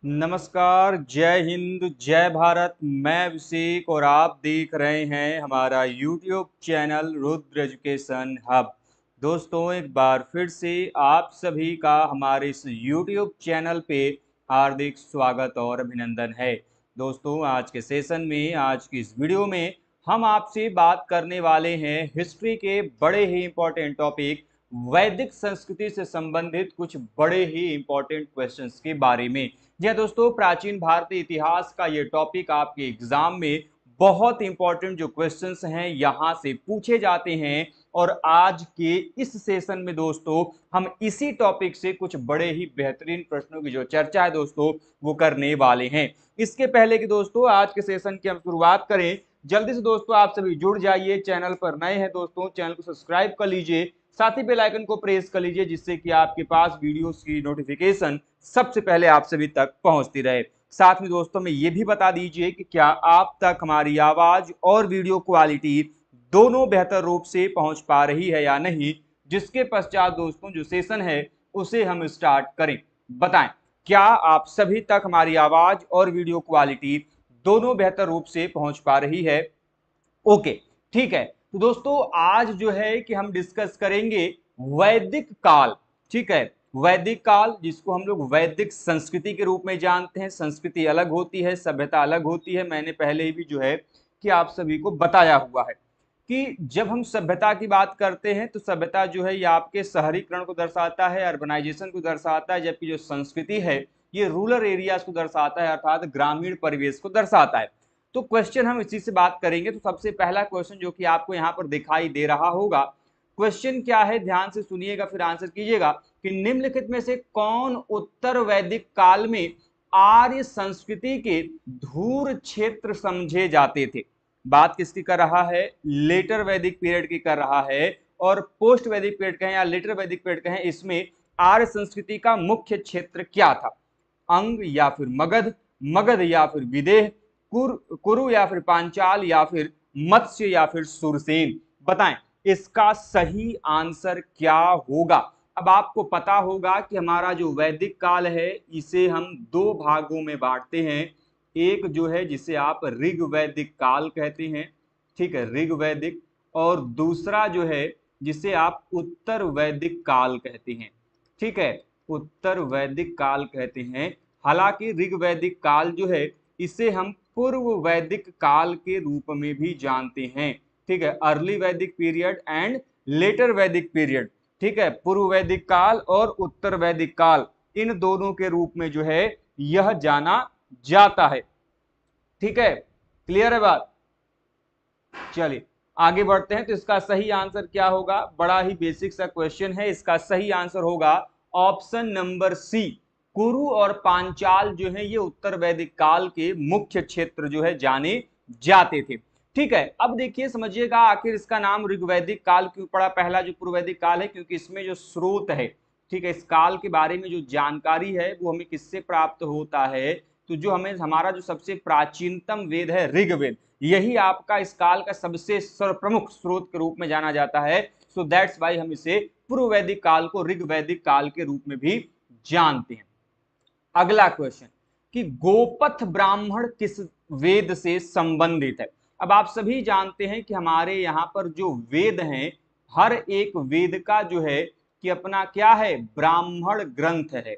नमस्कार, जय हिंद, जय भारत। मैं अभिषेक और आप देख रहे हैं हमारा YouTube channel Rudra education hub. दोस्तों, एक बार फिर से आप सभी का हमारे इस यूट्यूब चैनल पे हार्दिक स्वागत और अभिनंदन है। दोस्तों, आज के सेशन में, आज की इस वीडियो में हम आपसे बात करने वाले हैं हिस्ट्री के बड़े ही इंपॉर्टेंट टॉपिक वैदिक संस्कृति से संबंधित कुछ बड़े ही इंपॉर्टेंट क्वेश्चंस के बारे में। जी हाँ दोस्तों, प्राचीन भारतीय इतिहास का ये टॉपिक आपके एग्जाम में बहुत इंपॉर्टेंट जो क्वेश्चंस हैं यहां से पूछे जाते हैं। और आज के इस सेशन में दोस्तों हम इसी टॉपिक से कुछ बड़े ही बेहतरीन प्रश्नों की जो चर्चा है दोस्तों वो करने वाले हैं। इसके पहले कि दोस्तों आज के सेशन की हम शुरुआत करें, जल्दी से दोस्तों आप सभी जुड़ जाइए। चैनल पर नए हैं दोस्तों, चैनल को सब्सक्राइब कर लीजिए, साथ ही बेल आइकन को प्रेस कर लीजिए जिससे कि आपके पास वीडियोस की नोटिफिकेशन सबसे पहले आप सभी तक पहुंचती रहे। साथ में दोस्तों में ये भी बता दीजिए कि क्या आप तक हमारी आवाज और वीडियो क्वालिटी दोनों बेहतर रूप से पहुंच पा रही है या नहीं। जिसके पश्चात दोस्तों जो सेशन है उसे हम स्टार्ट करें। बताएं, क्या आप सभी तक हमारी आवाज और वीडियो क्वालिटी दोनों बेहतर रूप से पहुंच पा रही है? ओके, ठीक है। तो दोस्तों आज जो है कि हम डिस्कस करेंगे वैदिक काल। ठीक है, वैदिक काल जिसको हम लोग वैदिक संस्कृति के रूप में जानते हैं। संस्कृति अलग होती है, सभ्यता अलग होती है। मैंने पहले ही भी जो है कि आप सभी को बताया हुआ है कि जब हम सभ्यता की बात करते हैं तो सभ्यता जो है ये आपके शहरीकरण को दर्शाता है, अर्बनाइजेशन को दर्शाता है, जबकि जो संस्कृति है ये रूरल एरियाज को दर्शाता है, अर्थात ग्रामीण परिवेश को दर्शाता है। तो क्वेश्चन हम इसी से बात करेंगे। तो सबसे पहला क्वेश्चन जो कि आपको यहाँ पर दिखाई दे रहा होगा, क्वेश्चन क्या है ध्यान से सुनिएगा फिर आंसर कीजिएगा कि निम्नलिखित में से कौन उत्तर वैदिक काल में आर्य संस्कृति के धूर क्षेत्र समझे जाते थे। बात किसकी कर रहा है? लेटर वैदिक पीरियड की कर रहा है। और पोस्ट वैदिक पीरियड कहें या लेटर वैदिक पीरियड कहें, इसमें आर्य संस्कृति का मुख्य क्षेत्र क्या था? अंग या फिर मगध, मगध या फिर विदेह, कुरु या फिर पांचाल या फिर मत्स्य या फिर सुरसेन। बताएं इसका सही आंसर क्या होगा। अब आपको पता होगा कि हमारा जो वैदिक काल है इसे हम दो भागों में बांटते हैं। एक जो है जिसे आप ऋग वैदिक काल कहते हैं, ठीक है, ऋग वैदिक। और दूसरा जो है जिसे आप उत्तर वैदिक काल कहते हैं, ठीक है, उत्तर वैदिक काल कहते हैं। हालांकि ऋग वैदिक काल जो है इसे हम पूर्व वैदिक काल के रूप में भी जानते हैं। ठीक है, अर्ली वैदिक पीरियड एंड लेटर वैदिक पीरियड। ठीक है, पूर्व वैदिक काल और उत्तर वैदिक काल, इन दोनों के रूप में जो है यह जाना जाता है। ठीक है, क्लियर है बात? चलिए आगे बढ़ते हैं। तो इसका सही आंसर क्या होगा? बड़ा ही बेसिक सा क्वेश्चन है। इसका सही आंसर होगा ऑप्शन नंबर सी। कुरु और पांचाल जो है ये उत्तर वैदिक काल के मुख्य क्षेत्र जो है जाने जाते थे। ठीक है, अब देखिए समझिएगा आखिर इसका नाम ऋग्वैदिक काल क्यों पड़ा। पहला जो पूर्व वैदिक काल है क्योंकि इसमें जो स्रोत है, ठीक है, इस काल के बारे में जो जानकारी है वो हमें किससे प्राप्त होता है? तो जो हमें हमारा जो सबसे प्राचीनतम वेद है ऋग्वेद, यही आपका इस काल का सबसे सर्वप्रमुख स्रोत के रूप में जाना जाता है। सो दैट्स वाई हम इसे पूर्व वैदिक काल को ऋग्वैदिक काल के रूप में भी जानते हैं। अगला क्वेश्चन कि गोपथ ब्राह्मण किस वेद से संबंधित है? अब आप सभी जानते हैं कि हमारे यहाँ पर जो वेद हैं, हर एक वेद का जो है कि अपना क्या है, ब्राह्मण ग्रंथ है।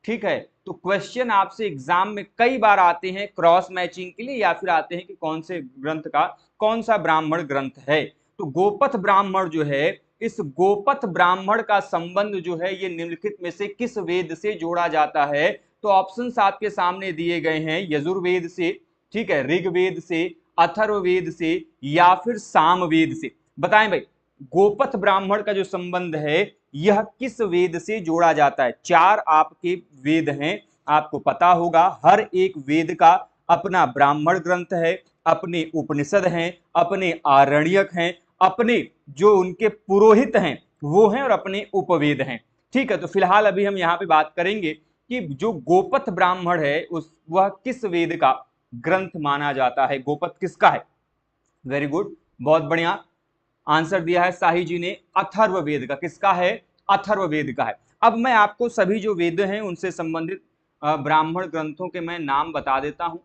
ठीक है, तो क्वेश्चन आपसे एग्जाम में कई बार आते हैं क्रॉस मैचिंग के लिए, या फिर आते हैं कि कौन से ग्रंथ का कौन सा ब्राह्मण ग्रंथ है। तो गोपथ ब्राह्मण जो है, इस गोपथ ब्राह्मण का संबंध जो है ये निम्नलिखित में से किस वेद से जोड़ा जाता है? तो ऑप्शंस आपके सामने दिए गए हैं, यजुर्वेद से, ठीक है, ऋग्वेद से, अथर्ववेद से या फिर सामवेद से। बताएं भाई, गोपथ ब्राह्मण का जो संबंध है यह किस वेद से जोड़ा जाता है? चार आपके वेद हैं, आपको पता होगा हर एक वेद का अपना ब्राह्मण ग्रंथ है, अपने उपनिषद हैं, अपने आरण्यक हैं, अपने जो उनके पुरोहित हैं वो हैं, और अपने उपवेद हैं। ठीक है, तो फिलहाल अभी हम यहाँ पे बात करेंगे कि जो गोपथ ब्राह्मण है उस वह किस वेद का ग्रंथ माना जाता है। गोपथ किसका है? वेरी गुड, बहुत बढ़िया आंसर दिया है साही जी ने, अथर्ववेद का। किसका है? अथर्ववेद का है। अब मैं आपको सभी जो वेद हैं उनसे संबंधित ब्राह्मण ग्रंथों के मैं नाम बता देता हूं।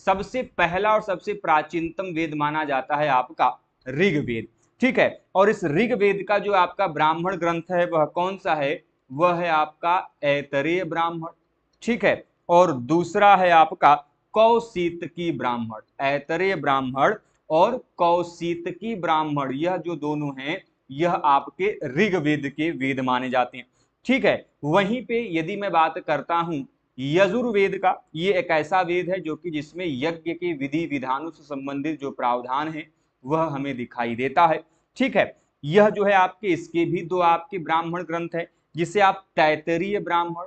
सबसे पहला और सबसे प्राचीनतम वेद माना जाता है आपका ऋग्वेद, ठीक है। और इस ऋग्वेद का जो आपका ब्राह्मण ग्रंथ है वह कौन सा है, वह है आपका ऐतरेय ब्राह्मण, ठीक है। और दूसरा है आपका कौशितकी ब्राह्मण। ऐतरेय ब्राह्मण और कौशितकी ब्राह्मण, यह जो दोनों हैं यह आपके ऋग्वेद के वेद माने जाते हैं, ठीक है। वहीं पे यदि मैं बात करता हूं यजुर्वेद का, ये एक ऐसा वेद है जो कि जिसमें यज्ञ के विधि विधानों से संबंधित जो प्रावधान है वह हमें दिखाई देता है, ठीक है। यह जो है आपके, इसके भी दो आपके ब्राह्मण ग्रंथ है, जिसे आप तैतरीय ब्राह्मण,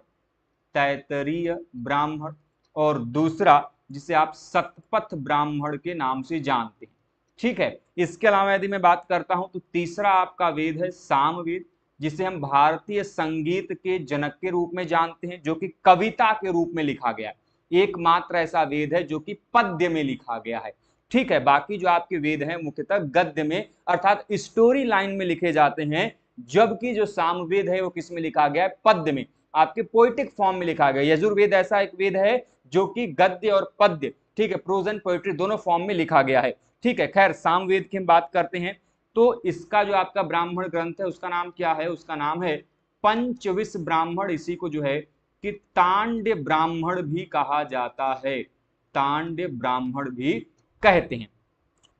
तैतरीय ब्राह्मण, और दूसरा जिसे आप शतपथ ब्राह्मण के नाम से जानते हैं, ठीक है। इसके अलावा यदि मैं बात करता हूं तो तीसरा आपका वेद है सामवेद, जिसे हम भारतीय संगीत के जनक के रूप में जानते हैं, जो कि कविता के रूप में लिखा गया है। एकमात्र ऐसा वेद है जो कि पद्य में लिखा गया है, ठीक है। बाकी जो आपके वेद हैं मुख्यतः गद्य में अर्थात स्टोरी लाइन में लिखे जाते हैं, जबकि जो सामवेद है वो किस में लिखा गया है, पद्य में, आपके पोइटिक फॉर्म में लिखा गया। यजुर्वेद ऐसा एक वेद है जो कि गद्य और पद्य, ठीक है, प्रोज एंड पोइट्री दोनों फॉर्म में लिखा गया है, ठीक है। खैर सामवेद की हम बात करते हैं तो इसका जो आपका ब्राह्मण ग्रंथ है उसका नाम क्या है, उसका नाम है पंचविश ब्राह्मण। इसी को जो है कि तांड्य ब्राह्मण भी कहा जाता है, तांड्य ब्राह्मण भी कहते हैं,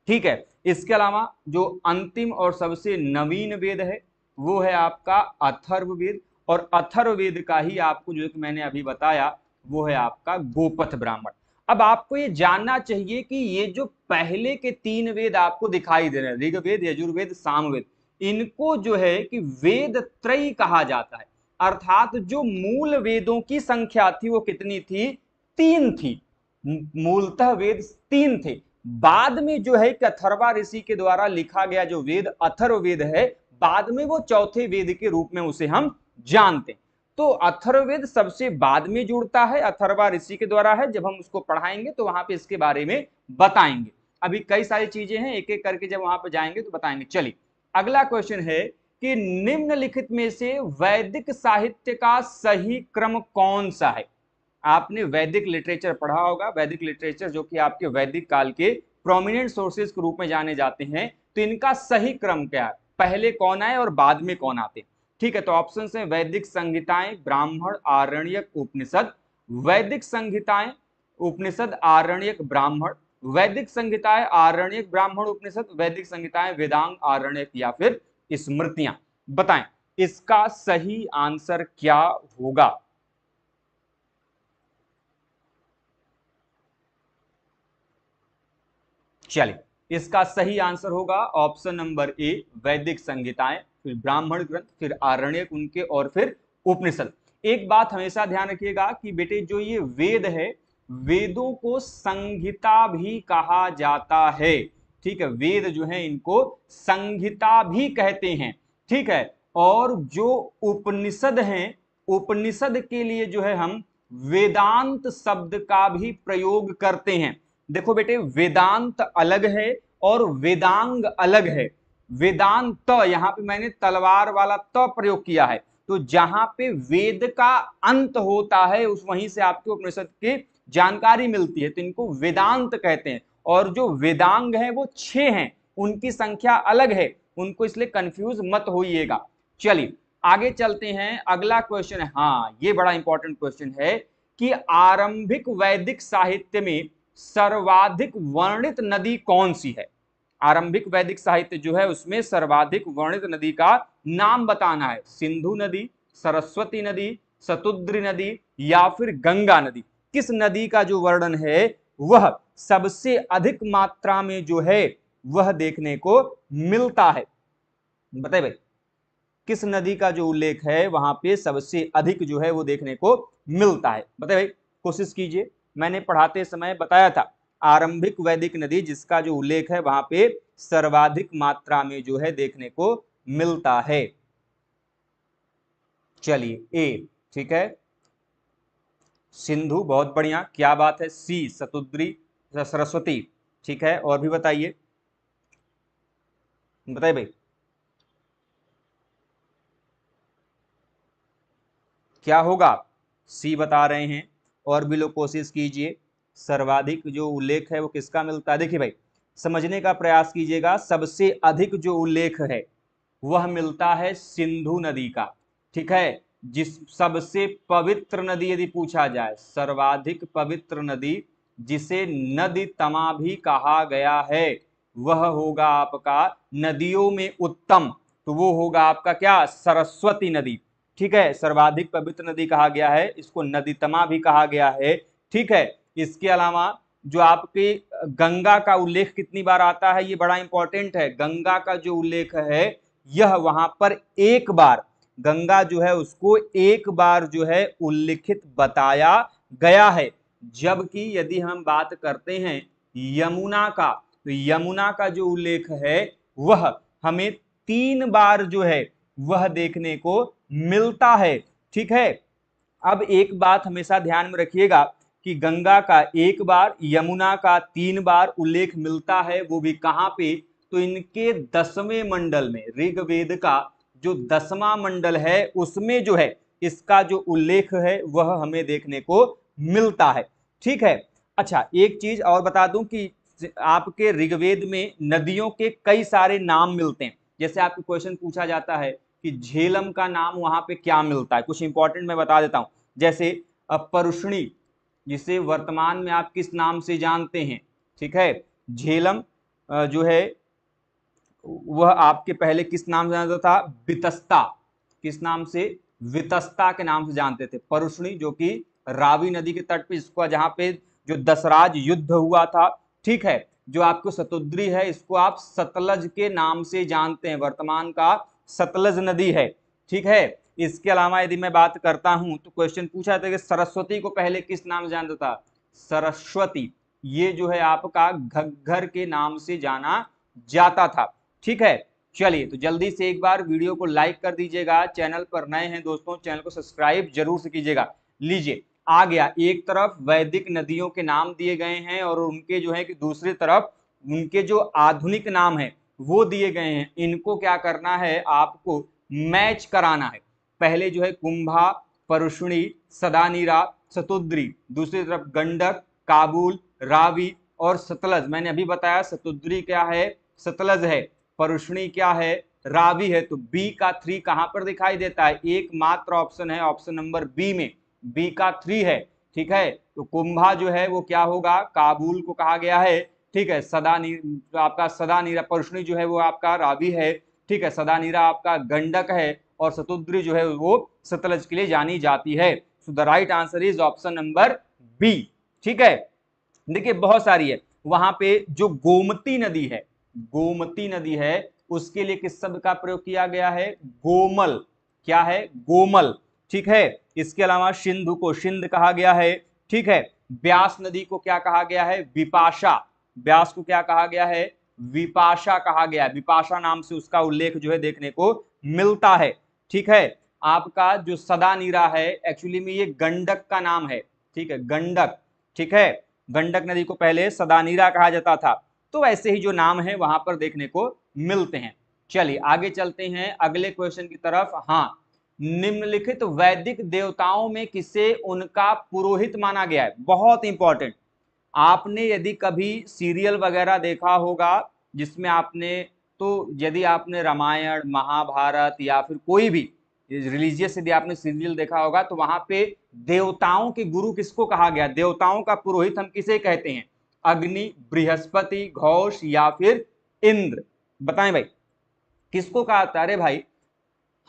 ठीक है। इसके अलावा जो अंतिम और सबसे नवीन वेद है वो है आपका अथर्ववेद, और अथर्ववेद का ही आपको जो मैंने अभी बताया वो है आपका गोपथ ब्राह्मण। अब आपको ये जानना चाहिए कि ये जो पहले के तीन वेद आपको दिखाई दे रहे हैं, ऋग्वेद यजुर्वेद सामवेद, इनको जो है कि वेद त्रयी कहा जाता है, अर्थात जो मूल वेदों की संख्या थी वो कितनी थी, तीन थी। मूलतः वेद तीन थे, बाद में जो है कि अथर्वा ऋषि के द्वारा लिखा गया जो वेद अथर्ववेद है, बाद में वो चौथे वेद के रूप में उसे हम जानते हैं। तो अथर्ववेद सबसे बाद में जुड़ता है, अथर्वा ऋषि के द्वारा है, जब हम उसको पढ़ाएंगे तो वहां पे इसके बारे में बताएंगे। अभी कई सारी चीजें हैं, एक एक करके जब वहां पे जाएंगे तो बताएंगे। चलिए अगला क्वेश्चन है कि निम्नलिखित में से वैदिक साहित्य का सही क्रम कौन सा है। आपने वैदिक लिटरेचर पढ़ा होगा, वैदिक लिटरेचर जो कि आपके वैदिक काल के प्रोमिनेंट सोर्सेज के रूप में जाने जाते हैं, तो इनका सही क्रम क्या है, पहले कौन आए और बाद में कौन आते, ठीक है। तो ऑप्शन है वैदिक संहिताएं, ब्राह्मण, आरण्यक, उपनिषद। वैदिक संहिताएं, उपनिषद, आरण्यक, ब्राह्मण। वैदिक संहिताएं, आरण्यक, ब्राह्मण, उपनिषद। वैदिक संहिताएं, वेदांग, आरण्यक या फिर स्मृतियां। बताएं इसका सही आंसर क्या होगा। चलिए इसका सही आंसर होगा ऑप्शन नंबर ए, वैदिक संहिताएं, फिर ब्राह्मण ग्रंथ, फिर आरण्यक उनके, और फिर उपनिषद। एक बात हमेशा ध्यान रखिएगा कि बेटे जो ये वेद है, वेदों को संहिता भी कहा जाता है, ठीक है। वेद जो है इनको संहिता भी कहते हैं, ठीक है। और जो उपनिषद हैं, उपनिषद के लिए जो है हम वेदांत शब्द का भी प्रयोग करते हैं। देखो बेटे वेदांत अलग है और वेदांग अलग है। वेदांत यहां पे मैंने तलवार वाला त प्रयोग किया है, तो जहां पे वेद का अंत होता है उस वहीं से आपको उपनिषद की जानकारी मिलती है, तो इनको वेदांत कहते हैं। और जो वेदांग है वो 6 हैं, उनकी संख्या अलग है, उनको इसलिए कंफ्यूज मत होइएगा। चलिए आगे चलते हैं, अगला क्वेश्चन है, हाँ ये बड़ा इंपॉर्टेंट क्वेश्चन है कि आरंभिक वैदिक साहित्य में सर्वाधिक वर्णित नदी कौन सी है। आरंभिक वैदिक साहित्य जो है उसमें सर्वाधिक वर्णित नदी का नाम बताना है। सिंधु नदी, सरस्वती नदी, शतुद्री नदी या फिर गंगा नदी। किस नदी का जो वर्णन है वह सबसे अधिक मात्रा में जो है वह देखने को मिलता है। बताइए भाई किस नदी का जो उल्लेख है वहां पे सबसे अधिक जो है वो देखने को मिलता है। बताइए भाई कोशिश कीजिए, मैंने पढ़ाते समय बताया था आरंभिक वैदिक नदी जिसका जो उल्लेख है वहां पे सर्वाधिक मात्रा में जो है देखने को मिलता है। चलिए ए, ठीक है, सिंधु, बहुत बढ़िया, क्या बात है। सी शतुद्री, सरस्वती, ठीक है। और भी बताइए, बताइए भाई क्या होगा। सी बता रहे हैं, और भी लोग कोशिश कीजिए। सर्वाधिक जो उल्लेख है वो किसका मिलता है? देखिए भाई, समझने का प्रयास कीजिएगा। सबसे अधिक जो उल्लेख है वह मिलता है सिंधु नदी का। ठीक है, जिस सबसे पवित्र नदी यदि पूछा जाए, सर्वाधिक पवित्र नदी जिसे नदी तमा भी कहा गया है, वह होगा आपका नदियों में उत्तम, तो वो होगा आपका क्या? सरस्वती नदी। ठीक है, सर्वाधिक पवित्र नदी कहा गया है, इसको नदी तमा भी कहा गया है। ठीक है, इसके अलावा जो आपके गंगा का उल्लेख कितनी बार आता है, ये बड़ा इंपॉर्टेंट है। गंगा का जो उल्लेख है यह वहां पर एक बार, गंगा जो है उसको एक बार जो है उल्लिखित बताया गया है। जबकि यदि हम बात करते हैं यमुना का, तो यमुना का जो उल्लेख है वह हमें 3 बार जो है वह देखने को मिलता है। ठीक है, अब एक बात हमेशा ध्यान में रखिएगा कि गंगा का 1 बार, यमुना का 3 बार उल्लेख मिलता है, वो भी कहां पे? तो इनके 10वें मंडल में, ऋग्वेद का जो 10वां मंडल है उसमें जो है इसका जो उल्लेख है वह हमें देखने को मिलता है। ठीक है, अच्छा एक चीज और बता दूं कि आपके ऋग्वेद में नदियों के कई सारे नाम मिलते हैं। जैसे आपको क्वेश्चन पूछा जाता है कि झेलम का नाम वहां पे क्या मिलता है, कुछ इंपॉर्टेंट मैं बता देता हूं। जैसे परुष्णी, जिसे वर्तमान में आप किस नाम से जानते हैं? ठीक है, झेलम जो है वह आपके पहले किस नाम से जानता था? वितस्ता। किस नाम से? वितस्ता के नाम से जानते थे। परुष्णी जो कि रावी नदी के तट पे, इसको जहां पे जो दसराज युद्ध हुआ था। ठीक है, जो आपको सतुद्री है इसको आप सतलज के नाम से जानते हैं, वर्तमान का सतलज नदी है। ठीक है, इसके अलावा यदि मैं बात करता हूं तो क्वेश्चन पूछा था कि सरस्वती को पहले किस नाम से जानता था? सरस्वती, ये जो है आपका घग्गर के नाम से जाना जाता था। ठीक है, चलिए तो जल्दी से एक बार वीडियो को लाइक कर दीजिएगा। चैनल पर नए हैं दोस्तों, चैनल को सब्सक्राइब जरूर से कीजिएगा। लीजिए, आ गया, एक तरफ वैदिक नदियों के नाम दिए गए हैं और उनके जो है कि दूसरी तरफ उनके जो आधुनिक नाम है वो दिए गए हैं। इनको क्या करना है? आपको मैच कराना है। पहले जो है कुंभा, परुष्णी, सदानीरा, सतुद्री, दूसरी तरफ गंडक, काबुल, रावी और सतलज। मैंने अभी बताया सतुद्री क्या है? सतलज है। परुष्णी क्या है? रावी है। तो बी का 3 कहां पर दिखाई देता है? एकमात्र ऑप्शन है ऑप्शन नंबर बी में, बी का 3 है। ठीक है, तो कुंभा जो है वो क्या होगा? काबुल को कहा गया है। ठीक है, आपका सदानीरा, परुष्णी जो है वो आपका रावी है। ठीक है, सदानीरा आपका गंडक है और सतुद्री जो है वो सतलज के लिए जानी जाती है। So the right answer is option number B. ठीक है, देखिए बहुत सारी है। वहां पे जो गोमती नदी है, गोमती नदी है, उसके लिए किस शब्द का प्रयोग किया गया है? गोमल। क्या है? गोमल। ठीक है, इसके अलावा सिंधु को सिंध कहा गया है। ठीक है, ब्यास नदी को क्या कहा गया है? विपाशा। ब्यास को क्या कहा गया है? विपाशा कहा गया है। विपाशा नाम से उसका उल्लेख जो है देखने को मिलता है। ठीक है, आपका जो सदानीरा है एक्चुअली में ये गंडक का नाम है। ठीक है, गंडक। ठीक है, गंडक नदी को पहले सदानीरा कहा जाता था। तो ऐसे ही जो नाम है वहां पर देखने को मिलते हैं। चलिए आगे चलते हैं अगले क्वेश्चन की तरफ। हाँ, निम्नलिखित वैदिक देवताओं में किसे उनका पुरोहित माना गया है? बहुत इंपॉर्टेंट। आपने यदि कभी सीरियल वगैरह देखा होगा जिसमें आपने, तो यदि आपने रामायण, महाभारत या फिर कोई भी रिलीजियस यदि आपने सीरियल देखा होगा तो वहां पे देवताओं के गुरु किसको कहा गया? देवताओं का पुरोहित हम किसे कहते हैं? अग्नि, बृहस्पति, घोष या फिर इंद्र? बताएं भाई, किसको कहा था? अरे भाई,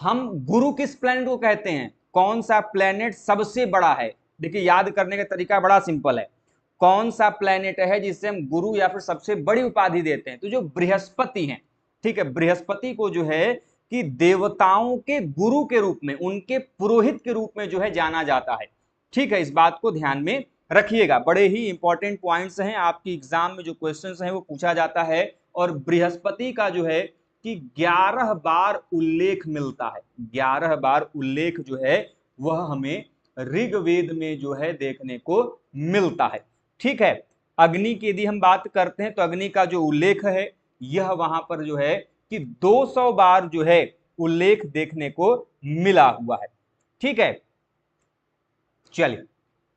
हम गुरु किस प्लेनेट को कहते हैं? कौन सा प्लेनेट सबसे बड़ा है? देखिए याद करने का तरीका बड़ा सिंपल है। कौन सा प्लेनेट है जिससे हम गुरु या फिर सबसे बड़ी उपाधि देते हैं? तो जो बृहस्पति हैं। ठीक है, बृहस्पति को जो है कि देवताओं के गुरु के रूप में, उनके पुरोहित के रूप में जो है जाना जाता है। ठीक है, इस बात को ध्यान में रखिएगा। बड़े ही इंपॉर्टेंट पॉइंट्स हैं, आपकी एग्जाम में जो क्वेश्चंस हैं वो पूछा जाता है। और बृहस्पति का जो है कि 11 बार उल्लेख मिलता है। 11 बार उल्लेख जो है वह हमें ऋग्वेद में जो है देखने को मिलता है। ठीक है, अग्नि की यदि हम बात करते हैं तो अग्नि का जो उल्लेख है यह वहां पर जो है कि 200 बार जो है उल्लेख देखने को मिला हुआ है। ठीक है, चलिए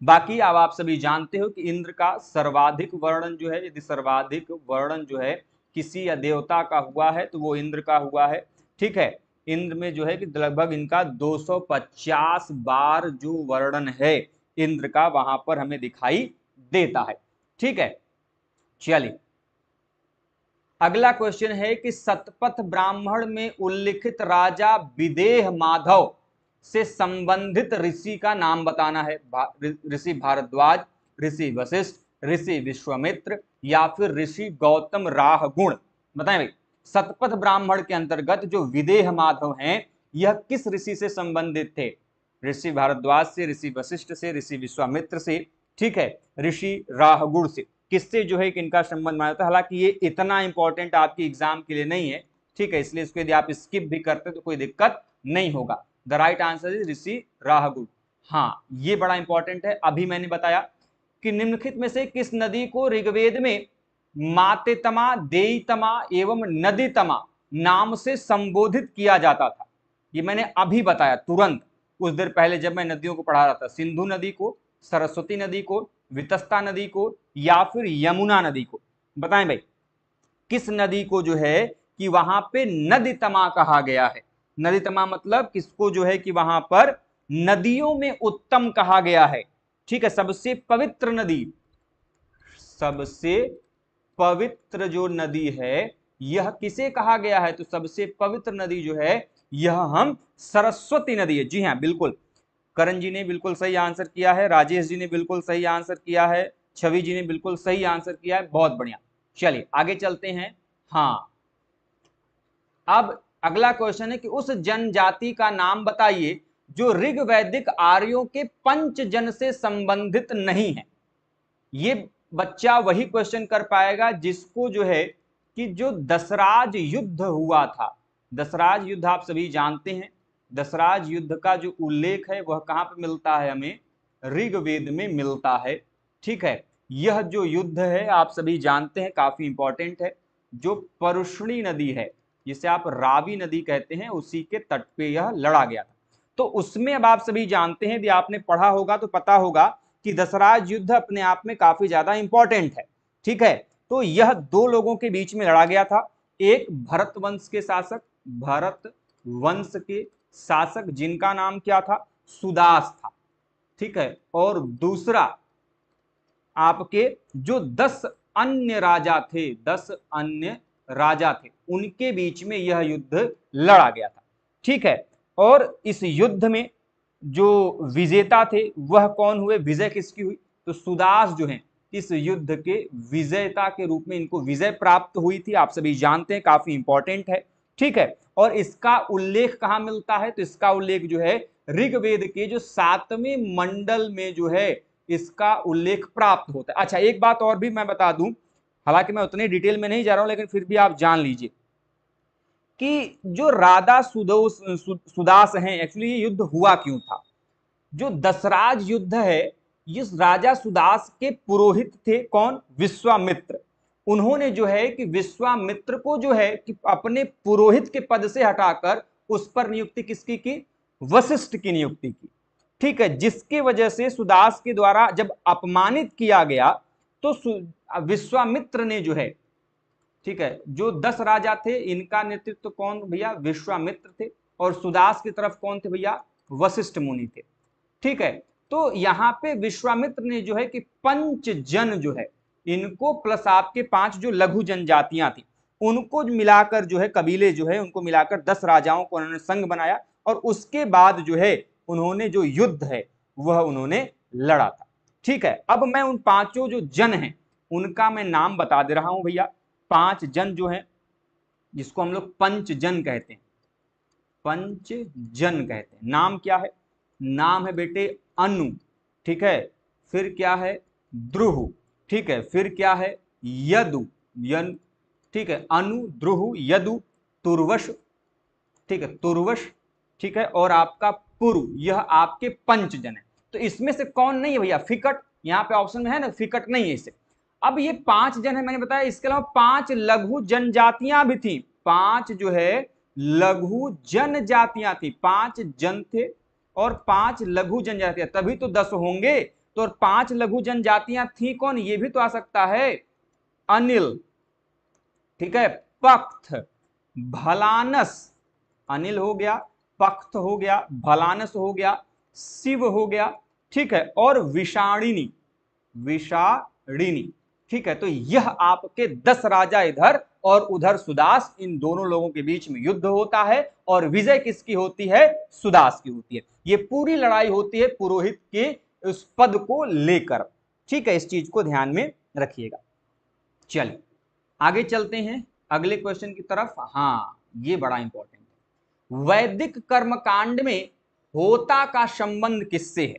बाकी अब आप सभी जानते हो कि इंद्र का सर्वाधिक वर्णन जो है, यदि सर्वाधिक वर्णन जो है किसी देवता का हुआ है तो वो इंद्र का हुआ है। ठीक है, इंद्र में जो है कि लगभग इनका 250 बार जो वर्णन है इंद्र का वहां पर हमें दिखाई देता है। ठीक है, चलिए अगला क्वेश्चन है कि सतपथ ब्राह्मण में उल्लिखित राजा विदेह माधव से संबंधित ऋषि का नाम बताना है। ऋषि भारद्वाज, ऋषि वशिष्ठ, ऋषि विश्वामित्र या फिर ऋषि गौतम राहगुण। बताएं भाई, सतपथ ब्राह्मण के अंतर्गत जो विदेह माधव हैं यह किस ऋषि से संबंधित थे? ऋषि भारद्वाज से, ऋषि वशिष्ठ से, ऋषि विश्वामित्र से, ठीक है, ऋषि राहगुण से। किससे जो है कि इनका संबंध माना जाता है। हालांकि ये इतना इंपॉर्टेंट आपके एग्जाम के लिए नहीं है, ठीक है, इसलिए इसको यदि आप स्किप भी करते तो कोई दिक्कत नहीं होगा। द राइट आंसर इज ऋषि राहगुण। हाँ, ये बड़ा इंपॉर्टेंट है। अभी मैंने बताया कि निम्नलिखित में से किस नदी को ऋग्वेद में मातेतमा, देयतमा एवं नदीतमा नाम से संबोधित किया जाता था। ये मैंने अभी बताया तुरंत, कुछ देर पहले जब मैं नदियों को पढ़ा रहा था। सिंधु नदी को, सरस्वती नदी को, वितस्ता नदी को या फिर यमुना नदी को। बताएं भाई, किस नदी को जो है कि वहां पे नदीतमा कहा गया है? नदीतमा मतलब किसको जो है कि वहां पर नदियों में उत्तम कहा गया है। ठीक है, सबसे पवित्र नदी, सबसे पवित्र जो नदी है यह किसे कहा गया है? तो सबसे पवित्र नदी जो है यह हम सरस्वती नदी है। जी हाँ, बिल्कुल, करण जी ने बिल्कुल सही आंसर किया है, राजेश जी ने बिल्कुल सही आंसर किया है, छवि जी ने बिल्कुल सही आंसर किया है, बहुत बढ़िया। चलिए आगे चलते हैं। हाँ, अब अगला क्वेश्चन है कि उस जनजाति का नाम बताइए जो ऋग्वैदिक आर्यों के पंचजन से संबंधित नहीं है। ये बच्चा वही क्वेश्चन कर पाएगा जिसको जो है कि जो दशराज युद्ध हुआ था। दशराज युद्ध आप सभी जानते हैं। दशराज युद्ध का जो उल्लेख है वह कहां पर मिलता है? हमें ऋग्वेद में मिलता है। ठीक है, यह जो युद्ध है आप सभी जानते हैं, काफी इंपॉर्टेंट है। जो परुष्णी नदी है, जिसे आप रावी नदी कहते हैं, उसी के तट पे यह लड़ा गया था। तो उसमें अब आप सभी जानते हैं, यदि आपने पढ़ा होगा तो पता होगा कि दशराज युद्ध अपने आप में काफी ज्यादा इंपॉर्टेंट है। ठीक है, तो यह दो लोगों के बीच में लड़ा गया था। एक भरत वंश के शासक, भरत वंश के शासक जिनका नाम क्या था? सुदास था। ठीक है, और दूसरा आपके जो 10 अन्य राजा थे, 10 अन्य राजा थे, उनके बीच में यह युद्ध लड़ा गया था। ठीक है, और इस युद्ध में जो विजेता थे वह कौन हुए? विजय किसकी हुई? तो सुदास जो हैं इस युद्ध के विजेता के रूप में इनको विजय प्राप्त हुई थी। आप सभी जानते हैं, काफी इंपॉर्टेंट है। ठीक है, और इसका उल्लेख कहां मिलता है? तो इसका उल्लेख जो है ऋग्वेद के जो 7वें मंडल में जो है इसका उल्लेख प्राप्त होता है। अच्छा, एक बात और भी मैं बता दूं, हालांकि मैं उतने डिटेल में नहीं जा रहा हूं, लेकिन फिर भी आप जान लीजिए कि जो राधा सुदास हैं, एक्चुअली ये युद्ध हुआ क्यों था? जो दशराज युद्ध है, इस राजा सुदास के पुरोहित थे कौन? विश्वामित्र। उन्होंने जो है कि विश्वामित्र को जो है कि अपने पुरोहित के पद से हटाकर उस पर नियुक्ति किसकी की? वशिष्ठ की नियुक्ति की। ठीक है, जिसकी वजह से सुदास के द्वारा जब अपमानित किया गया तो विश्वामित्र ने जो है, ठीक है, जो 10 राजा थे इनका नेतृत्व कौन भैया? विश्वामित्र थे। और सुदास की तरफ कौन थे भैया? वशिष्ठ मुनि थे। ठीक है, तो यहां पे विश्वामित्र ने जो है कि पंचजन जो है इनको प्लस आपके 5 जो लघु जनजातियां थी उनको मिलाकर जो है, कबीले जो है उनको मिलाकर 10 राजाओं को उन्होंने संघ बनाया और उसके बाद जो है उन्होंने जो युद्ध है वह उन्होंने लड़ा था। ठीक है, अब मैं उन पांचों जो जन हैं उनका मैं नाम बता दे रहा हूं भैया। 5 जन जो है जिसको हम लोग पंचजन कहते हैं, पंचजन कहते हैं। नाम क्या है? नाम है बेटे अनु। ठीक है, फिर क्या है? द्रुह। ठीक है, फिर क्या है? यदु, यन। ठीक है, अनु, द्रुह, यदु, तुर्वश। ठीक है, तुर्वश। ठीक है, और आपका पुरु, यह आपके पंचजन है। तो इसमें से कौन नहीं है भैया? फिकट, यहाँ पे ऑप्शन में है ना, फिकट नहीं है इसे। अब ये 5 जन है मैंने बताया, इसके अलावा 5 लघु जनजातियां भी थी। 5 जो है लघु जनजातियां थी, 5 जन थे और 5 लघु जनजातियां, तभी तो 10 होंगे। तो 5 लघु जनजातियां थी कौन, ये भी तो आ सकता है, अनिल, ठीक है, पख्त, भलानस, अनिल हो गया, पख्त हो गया, भलानस हो गया, शिव हो गया, ठीक है, और विषाणिनी, विषाणिनी, ठीक है। तो यह आपके 10 राजा इधर और उधर सुदास, इन दोनों लोगों के बीच में युद्ध होता है और विजय किसकी होती है, सुदास की होती है। ये पूरी लड़ाई होती है पुरोहित के उस पद को लेकर, ठीक है, इस चीज को ध्यान में रखिएगा। चलिए आगे चलते हैं अगले क्वेश्चन की तरफ। हाँ, ये बड़ा इंपॉर्टेंट है। वैदिक कर्मकांड में होता का संबंध किससे है?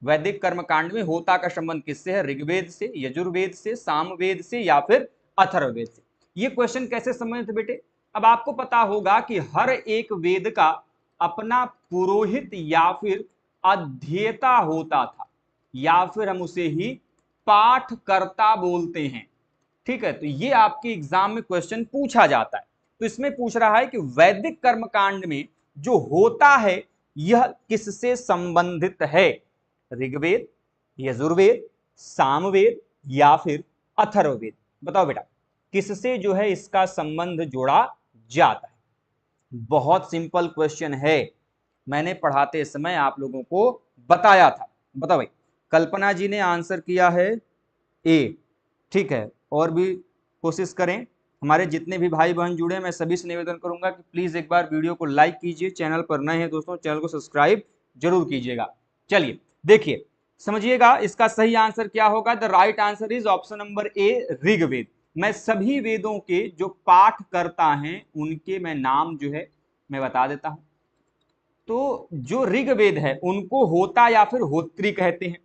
वैदिक कर्मकांड में होता का संबंध किससे है? ऋग्वेद से, यजुर्वेद से, सामवेद से या फिर अथर्ववेद से? ये क्वेश्चन कैसे संबंधित बेटे? अब आपको पता होगा कि हर एक वेद का अपना पुरोहित या फिर अध्येता होता था, या फिर हम उसे ही पाठकर्ता बोलते हैं, ठीक है। तो ये आपके एग्जाम में क्वेश्चन पूछा जाता है। तो इसमें पूछ रहा है कि वैदिक कर्मकांड में जो होता है यह किससे संबंधित है? ऋग्वेद, यजुर्वेद, सामवेद या फिर अथर्ववेद? बताओ बेटा, किससे जो है इसका संबंध जोड़ा जाता है? बहुत सिंपल क्वेश्चन है, मैंने पढ़ाते समय आप लोगों को बताया था। बताओ भाई, कल्पना जी ने आंसर किया है ए, ठीक है, और भी कोशिश करें। हमारे जितने भी भाई बहन जुड़े हैं, मैं सभी से निवेदन करूंगा कि प्लीज एक बार वीडियो को लाइक कीजिए, चैनल पर नए हैं दोस्तों चैनल को सब्सक्राइब जरूर कीजिएगा। चलिए देखिए, समझिएगा इसका सही आंसर क्या होगा। The right answer is option number A, Rigveda. मैं सभी वेदों के जो पाठ करता हैं उनके मैं नाम जो है मैं बता देता हूं। तो जो ऋग्वेद है उनको होता या फिर होत्री कहते हैं,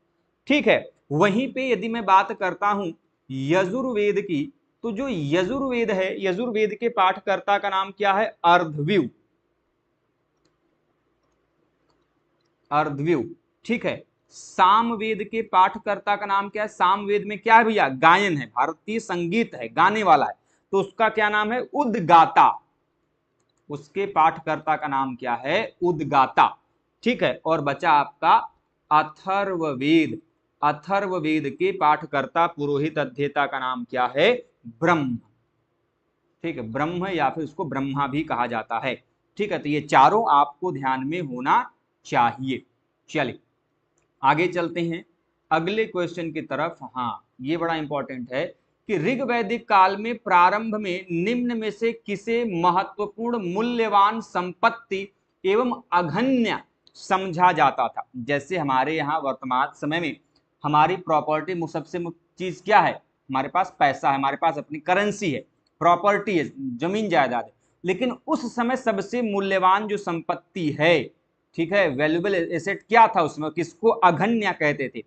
ठीक है। वहीं पे यदि मैं बात करता हूं यजुर्वेद की, तो जो यजुर्वेद है, यजुर्वेद के पाठकर्ता का नाम क्या है? अर्धव्यु, अर्धव्यु, ठीक है। सामवेद के पाठकर्ता का नाम क्या है? सामवेद में क्या है भैया? गायन है, भारतीय संगीत है, गाने वाला है, तो उसका क्या नाम है? उद्गाता। उसके पाठकर्ता का नाम क्या है? उद्गाता, ठीक है। और बचा आपका अथर्ववेद। अथर्ववेद के पाठकर्ता पुरोहित अध्येता का नाम क्या है? ब्रह्म, ठीक है, ब्रह्म या फिर उसको ब्रह्मा भी कहा जाता है, ठीक है। तो ये चारों आपको ध्यान में होना चाहिए। चलिए आगे चलते हैं अगले क्वेश्चन की तरफ। हाँ, ये बड़ा इंपॉर्टेंट है कि ऋग वैदिक काल में प्रारंभ में निम्न में से किसे महत्वपूर्ण मूल्यवान संपत्ति एवं अघन्य समझा जाता था? जैसे हमारे यहाँ वर्तमान समय में हमारी प्रॉपर्टी सबसे मुख्य चीज क्या है? हमारे पास पैसा है, हमारे पास अपनी करेंसी है, प्रॉपर्टी है, जमीन जायदाद है। लेकिन उस समय सबसे मूल्यवान जो संपत्ति है, ठीक है, वैल्यूएबल एसेट क्या था उसमें? किसको अघन्य कहते थे?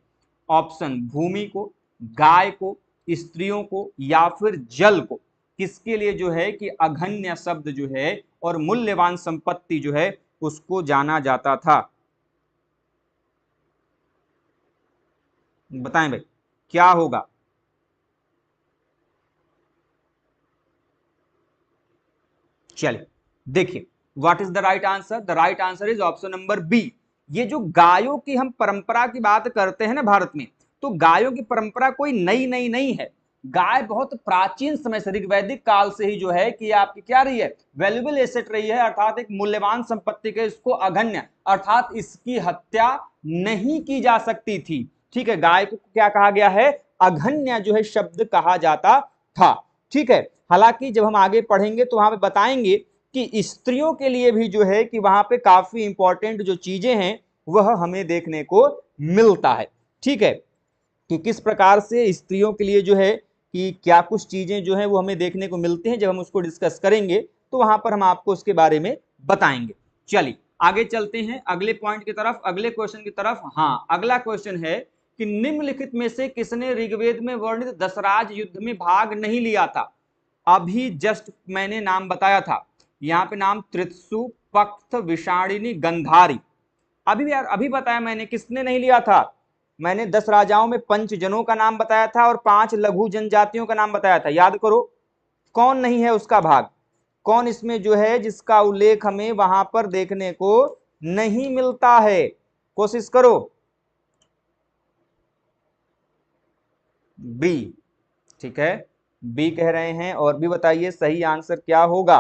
ऑप्शन, भूमि को, गाय को, स्त्रियों को या फिर जल को। किसके लिए जो है कि अघन्य शब्द जो है और मूल्यवान संपत्ति जो है उसको जाना जाता था? बताएं भाई क्या होगा? चलिए देखिए, what is the right answer? The right answer is option number B. ये जो गायों की हम परंपरा की बात करते हैं ना भारत में, तो गायों की परंपरा कोई नई नई नहीं है। गाय बहुत प्राचीन समय से, ऋग्वैदिक काल से ही जो है कि आपकी क्या रही है? वैल्यूएबल एसेट रही है, अर्थात एक मूल्यवान संपत्ति के, इसको अघन्य, अर्थात इसकी हत्या नहीं की जा सकती थी, ठीक है। गाय को क्या कहा गया है? अघन्य जो है शब्द कहा जाता था, ठीक है। हालांकि जब हम आगे पढ़ेंगे तो वहां पे बताएंगे कि स्त्रियों के लिए भी जो है कि वहां पे काफी इंपॉर्टेंट जो चीजें हैं वह हमें देखने को मिलता है, ठीक है। कि किस प्रकार से स्त्रियों के लिए जो है कि क्या कुछ चीजें जो है वो हमें देखने को मिलती हैं, जब हम उसको डिस्कस करेंगे तो वहां पर हम आपको उसके बारे में बताएंगे। चलिए आगे चलते हैं अगले पॉइंट की तरफ, अगले क्वेश्चन की तरफ। हाँ, अगला क्वेश्चन है कि निम्नलिखित में से किसने ऋग्वेद में वर्णित दशराज युद्ध में भाग नहीं लिया था? अभी जस्ट मैंने नाम बताया था, यहाँ पे नाम त्रित्सु, पख्त, विषाणिनी, गंधारी। अभी यार अभी बताया मैंने, किसने नहीं लिया था? मैंने 10 राजाओं में 5 जनों का नाम बताया था और 5 लघु जनजातियों का नाम बताया था, याद करो। कौन नहीं है उसका भाग? कौन इसमें जो है जिसका उल्लेख हमें वहां पर देखने को नहीं मिलता है? कोशिश करो। बी। ठीक है, बी कह रहे हैं। और भी बताइए सही आंसर क्या होगा।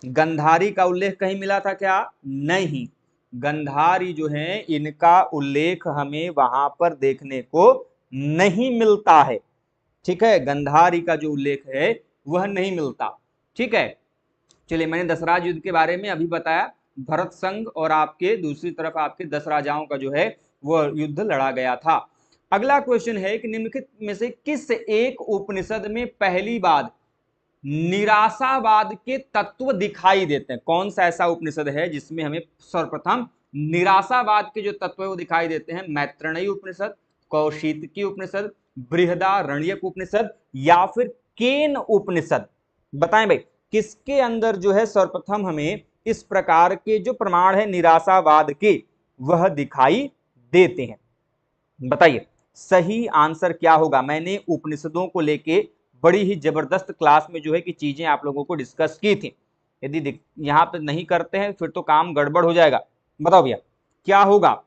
गंधारी का उल्लेख कहीं मिला था क्या? नहीं, गंधारी जो है इनका उल्लेख हमें वहां पर देखने को नहीं मिलता है। ठीक है, गंधारी का जो उल्लेख है वह नहीं मिलता। ठीक है, चलिए, मैंने दशराज युद्ध के बारे में अभी बताया। भरत संघ और आपके दूसरी तरफ आपके 10 राजाओं का जो है वह युद्ध लड़ा गया था। अगला क्वेश्चन है कि निम्नलिखित में से किस एक उपनिषद में पहली बार निराशावाद के तत्व दिखाई देते हैं? कौन सा ऐसा उपनिषद है जिसमें हमें सर्वप्रथम निराशावाद के जो तत्व है वो दिखाई देते हैं? मैत्रेयी उपनिषद, कौशितकी उपनिषद, बृहदारण्यक उपनिषद या फिर केन उपनिषद? बताएं भाई, किसके अंदर जो है सर्वप्रथम हमें इस प्रकार के जो प्रमाण है निराशावाद के वह दिखाई देते हैं? बताइए सही आंसर क्या होगा। मैंने उपनिषदों को लेके बड़ी ही जबरदस्त क्लास में जो है कि चीजें आप लोगों को डिस्कस की थी। यदि यहां पर नहीं करते हैं फिर तो काम गड़बड़ हो जाएगा। बताओ भैया क्या होगा।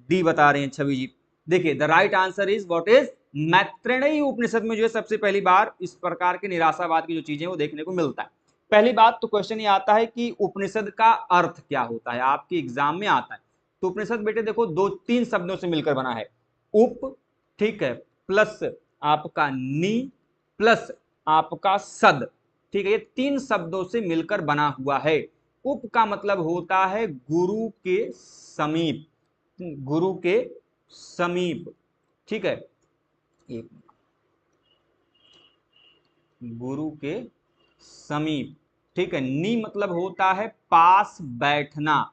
डी बता रहे हैं छवि जी। देखिए the right answer is what is Maitreyi Upanishad में जो है सबसे पहली बार इस प्रकार के निराशावाद की जो चीजें वो देखने को मिलता है। पहली बात तो क्वेश्चन ये आता है कि उपनिषद का अर्थ क्या होता है, आपके एग्जाम में आता है। तो उपनिषद बेटे देखो दो तीन शब्दों से मिलकर बना है। उप, ठीक है, प्लस आपका नी, प्लस आपका सद। ठीक है, ये तीन शब्दों से मिलकर बना हुआ है। उप का मतलब होता है गुरु के समीप, गुरु के समीप। ठीक है, एक गुरु के समीप। ठीक है, नी मतलब होता है पास बैठना।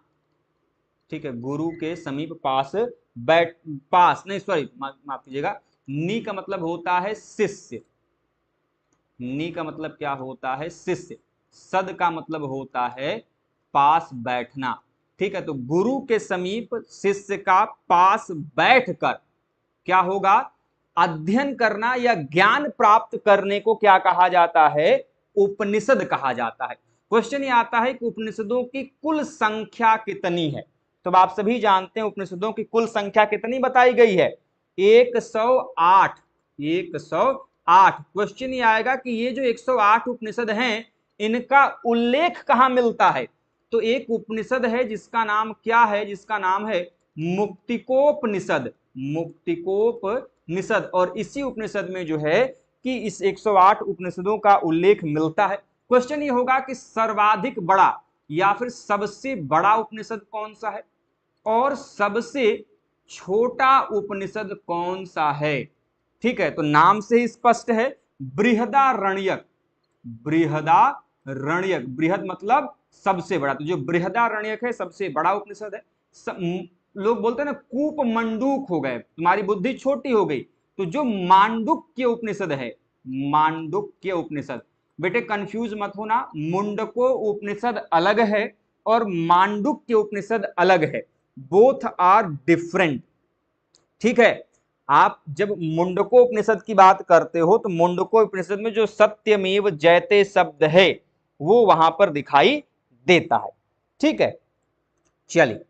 ठीक है, गुरु के समीप पास बैठ, पास नहीं सॉरी माफ कीजिएगा, नी का मतलब होता है शिष्य। नी का मतलब क्या होता है? शिष्य। सद का मतलब होता है पास बैठना। ठीक है, तो गुरु के समीप शिष्य का पास बैठकर क्या होगा? अध्ययन करना या ज्ञान प्राप्त करने को क्या कहा जाता है? उपनिषद कहा जाता है। क्वेश्चन ये आता है कि उपनिषदों की कुल संख्या कितनी है? तो आप सभी जानते हैं उपनिषदों की कुल संख्या कितनी बताई गई है? 108। 108। क्वेश्चन ये आएगा कि ये जो 108 उपनिषद हैं इनका उल्लेख कहां मिलता है? तो एक उपनिषद है जिसका नाम क्या है? जिसका नाम है मुक्तिकोपनिषद। मुक्तिकोपनिषद। और इसी उपनिषद में जो है कि इस 108 उपनिषदों का उल्लेख मिलता है। क्वेश्चन ये होगा कि सर्वाधिक बड़ा या फिर सबसे बड़ा उपनिषद कौन सा है और सबसे छोटा उपनिषद कौन सा है? ठीक है, तो नाम से ही स्पष्ट है, बृहदारण्यक। बृहदारण्यक, बृहद मतलब सबसे बड़ा, तो जो बृहदारण्यक है सबसे बड़ा उपनिषद है। लोग बोलते हैं ना कूप मंडूक हो गए, तुम्हारी बुद्धि छोटी हो गई। तो जो मांडुक्य उपनिषद है, मांडुक्य उपनिषद, बेटे कंफ्यूज मत होना, मुंडको उपनिषद अलग है और मांडुक्य उपनिषद अलग है। Both are different. ठीक है, आप जब मुंडको उपनिषद की बात करते हो तो मुंडको उपनिषद में जो सत्यमेव जयते शब्द है वो वहां पर दिखाई देता है। ठीक है, चलिए,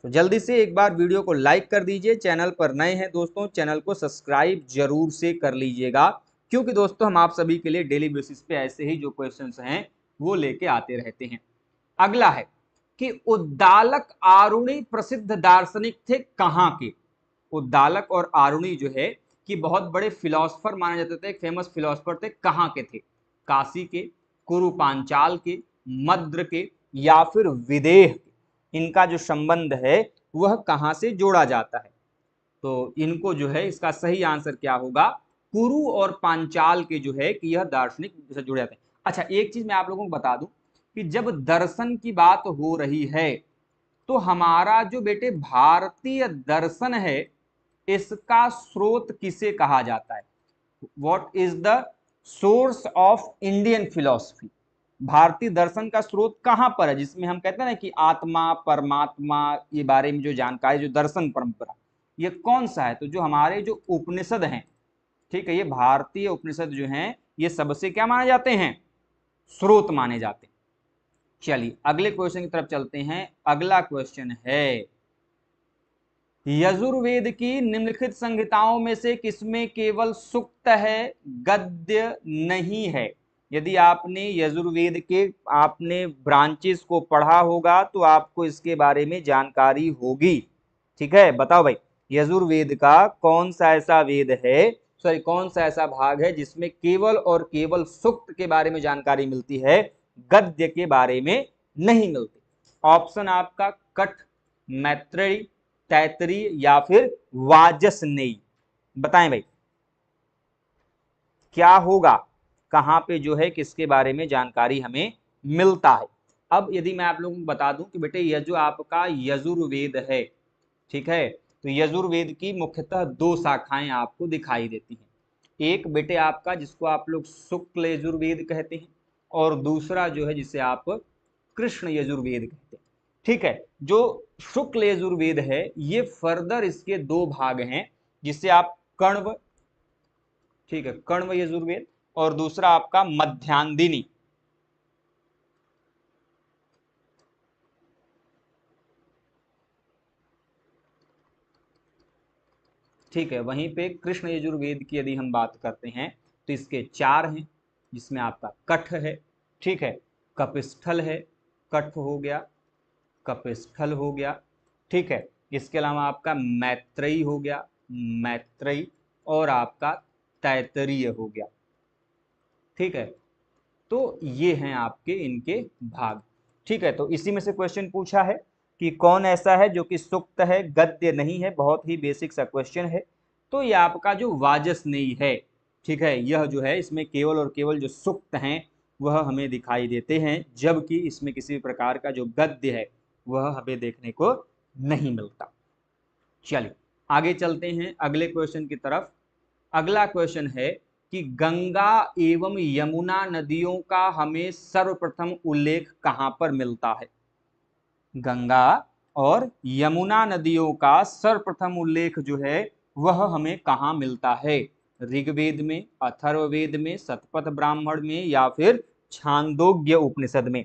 तो जल्दी से एक बार वीडियो को लाइक कर दीजिए। चैनल पर नए हैं दोस्तों, चैनल को सब्सक्राइब जरूर से कर लीजिएगा, क्योंकि दोस्तों हम आप सभी के लिए डेली बेसिस पे ऐसे ही जो क्वेश्चंस हैं वो लेके आते रहते हैं। अगला है कि उद्दालक आरुणि प्रसिद्ध दार्शनिक थे कहाँ के? उद्दालक और आरुणि जो है कि बहुत बड़े फिलोसफर माने जाते थे, फेमस फिलोसफर थे। कहाँ के थे? काशी के, कुरु पांचाल के, मद्र के या फिर विदेह के? इनका जो संबंध है वह कहां से जोड़ा जाता है? तो इनको जो है इसका सही आंसर क्या होगा? कुरु और पांचाल के जो है कि यह दार्शनिक से जुड़े जाते हैं। अच्छा, एक चीज मैं आप लोगों को बता दूं कि जब दर्शन की बात हो रही है तो हमारा जो बेटे भारतीय दर्शन है इसका स्रोत किसे कहा जाता है? What is the source of Indian philosophy? भारतीय दर्शन का स्रोत कहां पर है, जिसमें हम कहते हैं ना कि आत्मा परमात्मा ये बारे में जो जानकारी, जो दर्शन परंपरा, ये कौन सा है? तो जो हमारे जो उपनिषद हैं, ठीक है, ये भारतीय उपनिषद जो हैं ये सबसे क्या माने जाते हैं? स्रोत माने जाते हैं। चलिए अगले क्वेश्चन की तरफ चलते हैं। अगला क्वेश्चन है यजुर्वेद की निम्नलिखित संहिताओं में से किसमें केवल सुक्त है, गद्य नहीं है? यदि आपने यजुर्वेद के आपने ब्रांचेस को पढ़ा होगा तो आपको इसके बारे में जानकारी होगी। ठीक है, बताओ भाई, यजुर्वेद का कौन सा ऐसा वेद है, सॉरी कौन सा ऐसा भाग है जिसमें केवल और केवल सुक्त के बारे में जानकारी मिलती है, गद्य के बारे में नहीं मिलती? ऑप्शन आपका कठ, मैत्रेयी, तैतरीय या फिर वाजसनेयी। बताएं भाई क्या होगा, कहां पे जो है किसके बारे में जानकारी हमें मिलता है? अब यदि मैं आप लोगों को बता दूं कि बेटे यह जो आपका यजुर्वेद है, ठीक है, तो यजुर्वेद की मुख्यतः दो शाखाएं आपको दिखाई देती हैं। एक बेटे आपका जिसको आप लोग शुक्ल यजुर्वेद कहते हैं, और दूसरा जो है जिसे आप कृष्ण यजुर्वेद कहते हैं। ठीक है, जो शुक्ल यजुर्वेद है ये फर्दर इसके दो भाग हैं, जिसे आप कण्व, ठीक है, कण्व यजुर्वेद, और दूसरा आपका मध्यांदिनी। ठीक है, वहीं पे कृष्ण यजुर्वेद की यदि हम बात करते हैं तो इसके चार हैं, जिसमें आपका कठ है, ठीक है, कपिस्थल है, कठ हो गया, कपिस्थल हो गया, ठीक है, इसके अलावा आपका मैत्रेयी हो गया, मैत्रेयी, और आपका तैतरीय हो गया। ठीक है, तो ये हैं आपके इनके भाग। ठीक है, तो इसी में से क्वेश्चन पूछा है कि कौन ऐसा है जो कि सुक्त है, गद्य नहीं है, बहुत ही बेसिक सा क्वेश्चन है। तो ये आपका जो वाजसनेयी है, ठीक है, यह जो है इसमें केवल और केवल जो सुक्त हैं वह हमें दिखाई देते हैं, जबकि इसमें किसी प्रकार का जो गद्य है वह हमें देखने को नहीं मिलता। चलिए आगे चलते हैं अगले क्वेश्चन की तरफ। अगला क्वेश्चन है कि गंगा एवं यमुना नदियों का हमें सर्वप्रथम उल्लेख कहां पर मिलता है? गंगा और यमुना नदियों का सर्वप्रथम उल्लेख जो है वह हमें कहां मिलता है? ऋग्वेद में, अथर्ववेद में, शतपथ ब्राह्मण में, या फिर छांदोग्य उपनिषद में?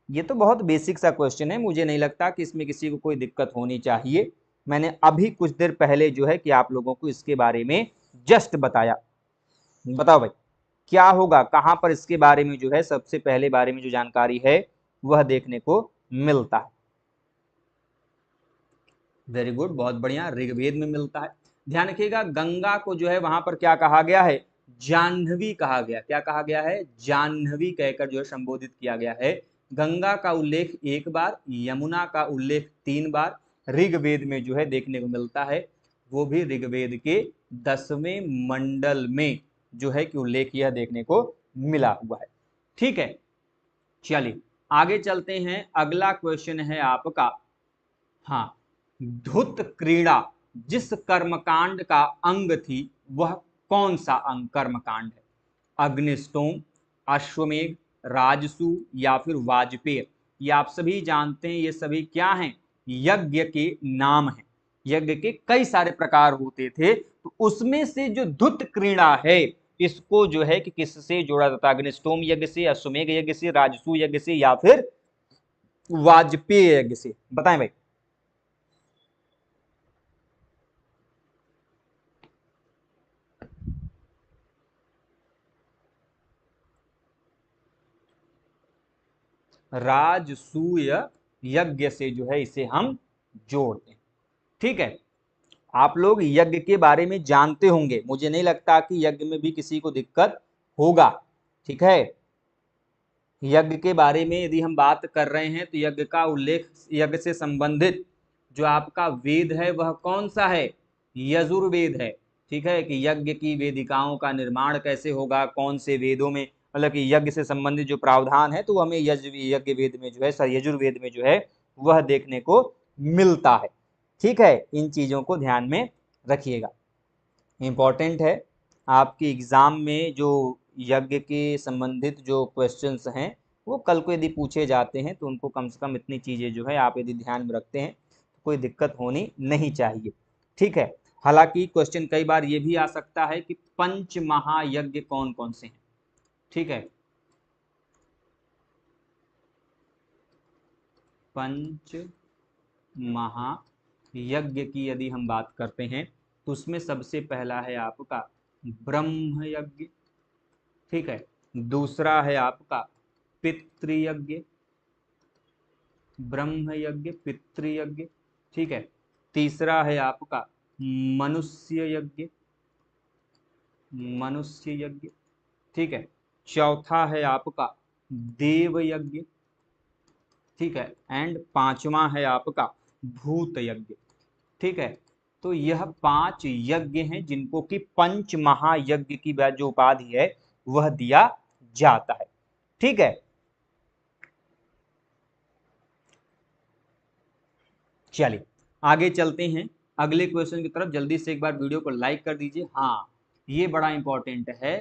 ये तो बहुत बेसिक सा क्वेश्चन है, मुझे नहीं लगता कि इसमें किसी को कोई दिक्कत होनी चाहिए। मैंने अभी कुछ देर पहले जो है कि आप लोगों को इसके बारे में जस्ट बताया। बताओ भाई क्या होगा, कहां पर इसके बारे में जो है सबसे पहले बारे में जो जानकारी है वह देखने को मिलता है? वेरी गुड, बहुत बढ़िया, ऋग्वेद में मिलता है। ध्यान रखिएगा गंगा को जो है वहां पर क्या कहा गया है? जाह्नवी कहा गया। क्या कहा गया है? जाह्नवी कहकर जो है संबोधित किया गया है। गंगा का उल्लेख एक बार, यमुना का उल्लेख 3 बार ऋग्वेद में जो है देखने को मिलता है, वो भी ऋग्वेद के 10वें मंडल में जो है कि उल्लेख यह देखने को मिला हुआ है। ठीक है, चलिए आगे चलते हैं। अगला क्वेश्चन है आपका, हाँ, धुत क्रीड़ा जिस कर्मकांड का अंग थी वह कौन सा अंग कर्मकांड है? अग्निष्टोम, अश्वमेध, राजसू, या फिर वाजपेय? ये आप सभी जानते हैं, ये सभी क्या हैं? यज्ञ के नाम हैं। यज्ञ के कई सारे प्रकार होते थे, तो उसमें से जो धुत क्रीड़ा है इसको जो है कि किससे जोड़ा जाता है? अग्निष्टोम यज्ञ से, अश्वमेध यज्ञ से, राजसू यज्ञ से, या फिर वाजपेय यज्ञ से? बताएं भाई। राजसूय यज्ञ से जो है इसे हम जोड़ते हैं। ठीक है, आप लोग यज्ञ के बारे में जानते होंगे, मुझे नहीं लगता कि यज्ञ में भी किसी को दिक्कत होगा। ठीक है, यज्ञ के बारे में यदि हम बात कर रहे हैं तो यज्ञ का उल्लेख, यज्ञ से संबंधित जो आपका वेद है वह कौन सा है? यजुर्वेद है। ठीक है, कि यज्ञ की वेदिकाओं का निर्माण कैसे होगा, कौन से वेदों में, मतलब कि यज्ञ से संबंधित जो प्रावधान है तो हमें यज्ञ वेद में जो है, यजुर्वेद में जो है वह देखने को मिलता है। ठीक है, इन चीजों को ध्यान में रखिएगा, इम्पॉर्टेंट है। आपके एग्जाम में जो यज्ञ के संबंधित जो क्वेश्चंस हैं वो कल को यदि पूछे जाते हैं तो उनको कम से कम इतनी चीजें जो है आप यदि ध्यान में रखते हैं तो कोई दिक्कत होनी नहीं चाहिए। ठीक है, हालांकि क्वेश्चन कई बार ये भी आ सकता है कि पंच महायज्ञ कौन कौन से हैं? ठीक है, पंच महायज्ञ यज्ञ की यदि हम बात करते हैं तो उसमें सबसे पहला है आपका ब्रह्म यज्ञ, ठीक है। दूसरा है आपका पितृयज्ञ, ब्रह्म यज्ञ, पितृयज्ञ, ठीक है। तीसरा है आपका मनुष्य यज्ञ, मनुष्य यज्ञ, ठीक है। चौथा है आपका देव यज्ञ, ठीक है। एंड पांचवा है आपका भूत यज्ञ, ठीक है। तो यह 5 यज्ञ हैं जिनको कि पंच महायज्ञ की जो उपाधि है वह दिया जाता है, ठीक है। चलिए आगे चलते हैं अगले क्वेश्चन की तरफ। जल्दी से एक बार वीडियो को लाइक कर दीजिए। हाँ, ये बड़ा इंपॉर्टेंट है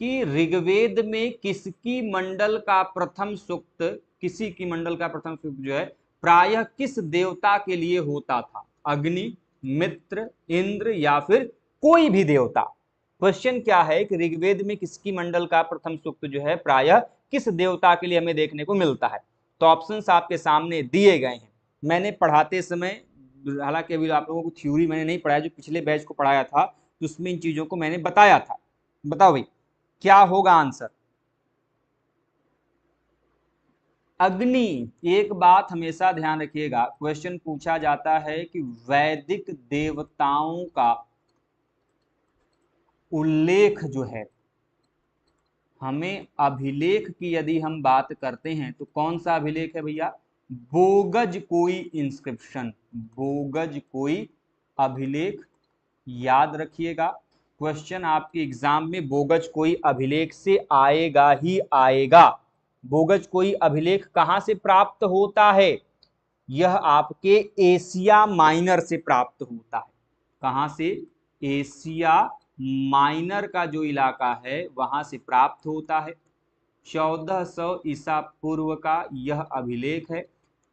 कि ऋग्वेद में किसकी मंडल का प्रथम सूक्त, किसी की मंडल का प्रथम सूक्त जो है प्रायः किस देवता के लिए होता था? अग्नि, मित्र, इंद्र या फिर कोई भी देवता। क्वेश्चन क्या है कि ऋग्वेद में किसकी मंडल का प्रथम सूक्त जो है प्रायः किस देवता के लिए हमें देखने को मिलता है? तो ऑप्शंस आपके सामने दिए गए हैं। मैंने पढ़ाते समय, हालांकि अभी आप लोगों को थ्योरी मैंने नहीं पढ़ाया, जो पिछले बैच को पढ़ाया था तो उसमें इन चीजों को मैंने बताया था। बताओ भाई क्या होगा आंसर? अग्नि। एक बात हमेशा ध्यान रखिएगा, क्वेश्चन पूछा जाता है कि वैदिक देवताओं का उल्लेख जो है, हमें अभिलेख की यदि हम बात करते हैं तो कौन सा अभिलेख है भैया? बोगज कोई इंस्क्रिप्शन, बोगज कोई अभिलेख। याद रखिएगा, क्वेश्चन आपके एग्जाम में बोगज कोई अभिलेख से आएगा ही आएगा। बोगज कोई अभिलेख कहां से प्राप्त होता है? यह आपके एशिया माइनर से प्राप्त होता है। कहां से? एशिया माइनर का जो इलाका है वहां से प्राप्त होता है। 1400 ईसा पूर्व का यह अभिलेख है।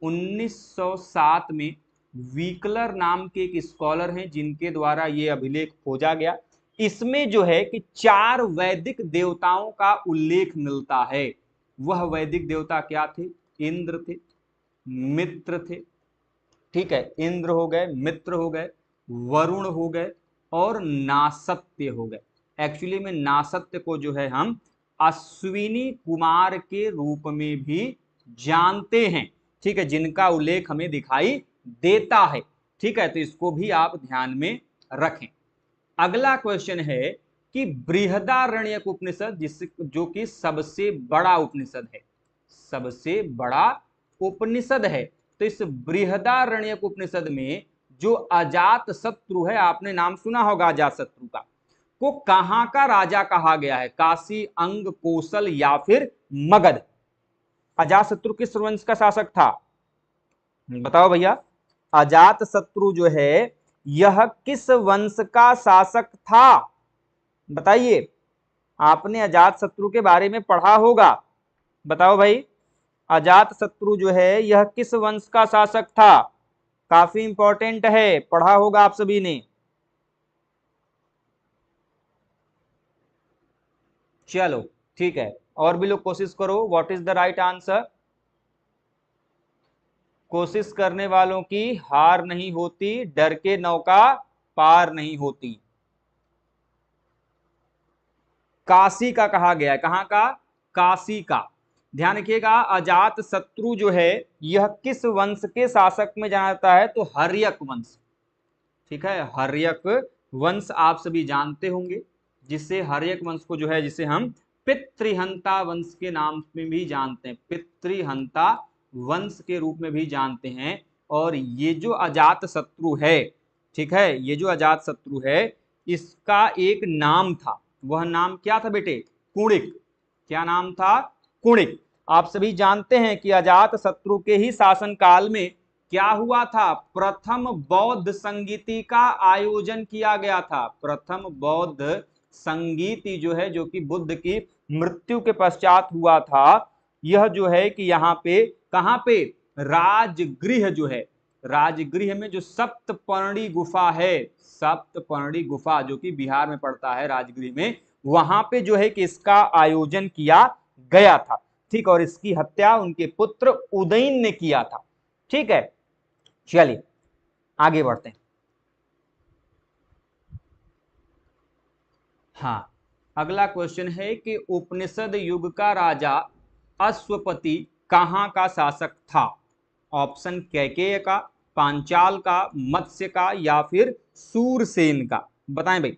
1907 में वीकलर नाम के एक स्कॉलर हैं जिनके द्वारा यह अभिलेख खोजा गया। इसमें जो है कि 4 वैदिक देवताओं का उल्लेख मिलता है। वह वैदिक देवता क्या थे? इंद्र थे, मित्र थे, ठीक है। इंद्र हो गए, मित्र हो गए, वरुण हो गए और नासत्य हो गए। एक्चुअली में नासत्य को जो है हम अश्विनी कुमार के रूप में भी जानते हैं, ठीक है, जिनका उल्लेख हमें दिखाई देता है, ठीक है। तो इसको भी आप ध्यान में रखें। अगला क्वेश्चन है कि बृहदारण्यक उपनिषद, जिस जो कि सबसे बड़ा उपनिषद है, सबसे बड़ा उपनिषद है, तो इस बृहदारण्यक उपनिषद में जो अजात शत्रु है, आपने नाम सुना होगा अजात शत्रु का, को कहां का राजा कहा गया है? काशी, अंग, कौशल या फिर मगध? अजात शत्रु किस वंश का शासक था? बताओ भैया, अजात शत्रु जो है यह किस वंश का शासक था? बताइए, आपने अजात शत्रु के बारे में पढ़ा होगा। बताओ भाई, अजात शत्रु जो है यह किस वंश का शासक था? काफी इंपॉर्टेंट है, पढ़ा होगा आप सभी ने। चलो ठीक है, और भी लोग कोशिश करो। What is the right answer? कोशिश करने वालों की हार नहीं होती, डर के नौका पार नहीं होती। काशी का कहा गया है। कहां का? काशी का। ध्यान रखिएगा, अजात शत्रु जो है यह किस वंश के शासक में जाना जाता है? तो हर्यक वंश, ठीक है। हर्यक वंश आप सभी जानते होंगे, जिसे हर्यक वंश को जो है जिसे हम पितृहंता वंश के नाम में भी जानते हैं, पितृहंता वंश के रूप में भी जानते हैं। और ये जो अजात शत्रु है, ठीक है, ये जो अजात शत्रु है इसका एक नाम था। वह नाम क्या था बेटे? कुणिक। क्या नाम था? कुणिक। आप सभी जानते हैं कि अजात शत्रु के ही शासन काल में क्या हुआ था? प्रथम बौद्ध संगीति का आयोजन किया गया था। प्रथम बौद्ध संगीति जो है, जो कि बुद्ध की मृत्यु के पश्चात हुआ था, यह जो है कि यहाँ पे, कहां पे? राजगृह जो है, राजगृह में जो सप्तपर्णी गुफा है, सप्तपर्णी गुफा जो कि बिहार में पड़ता है, राजगृह में, वहां पे जो है कि इसका आयोजन किया गया था, ठीक। और इसकी हत्या उनके पुत्र उदयन ने किया था, ठीक है। चलिए आगे बढ़ते हैं। हाँ, अगला क्वेश्चन है कि उपनिषद युग का राजा अश्वपति कहाँ का शासक था? ऑप्शन कैकेय का, पांचाल का, मत्स्य का या फिर सूरसेन का? बताएं भाई,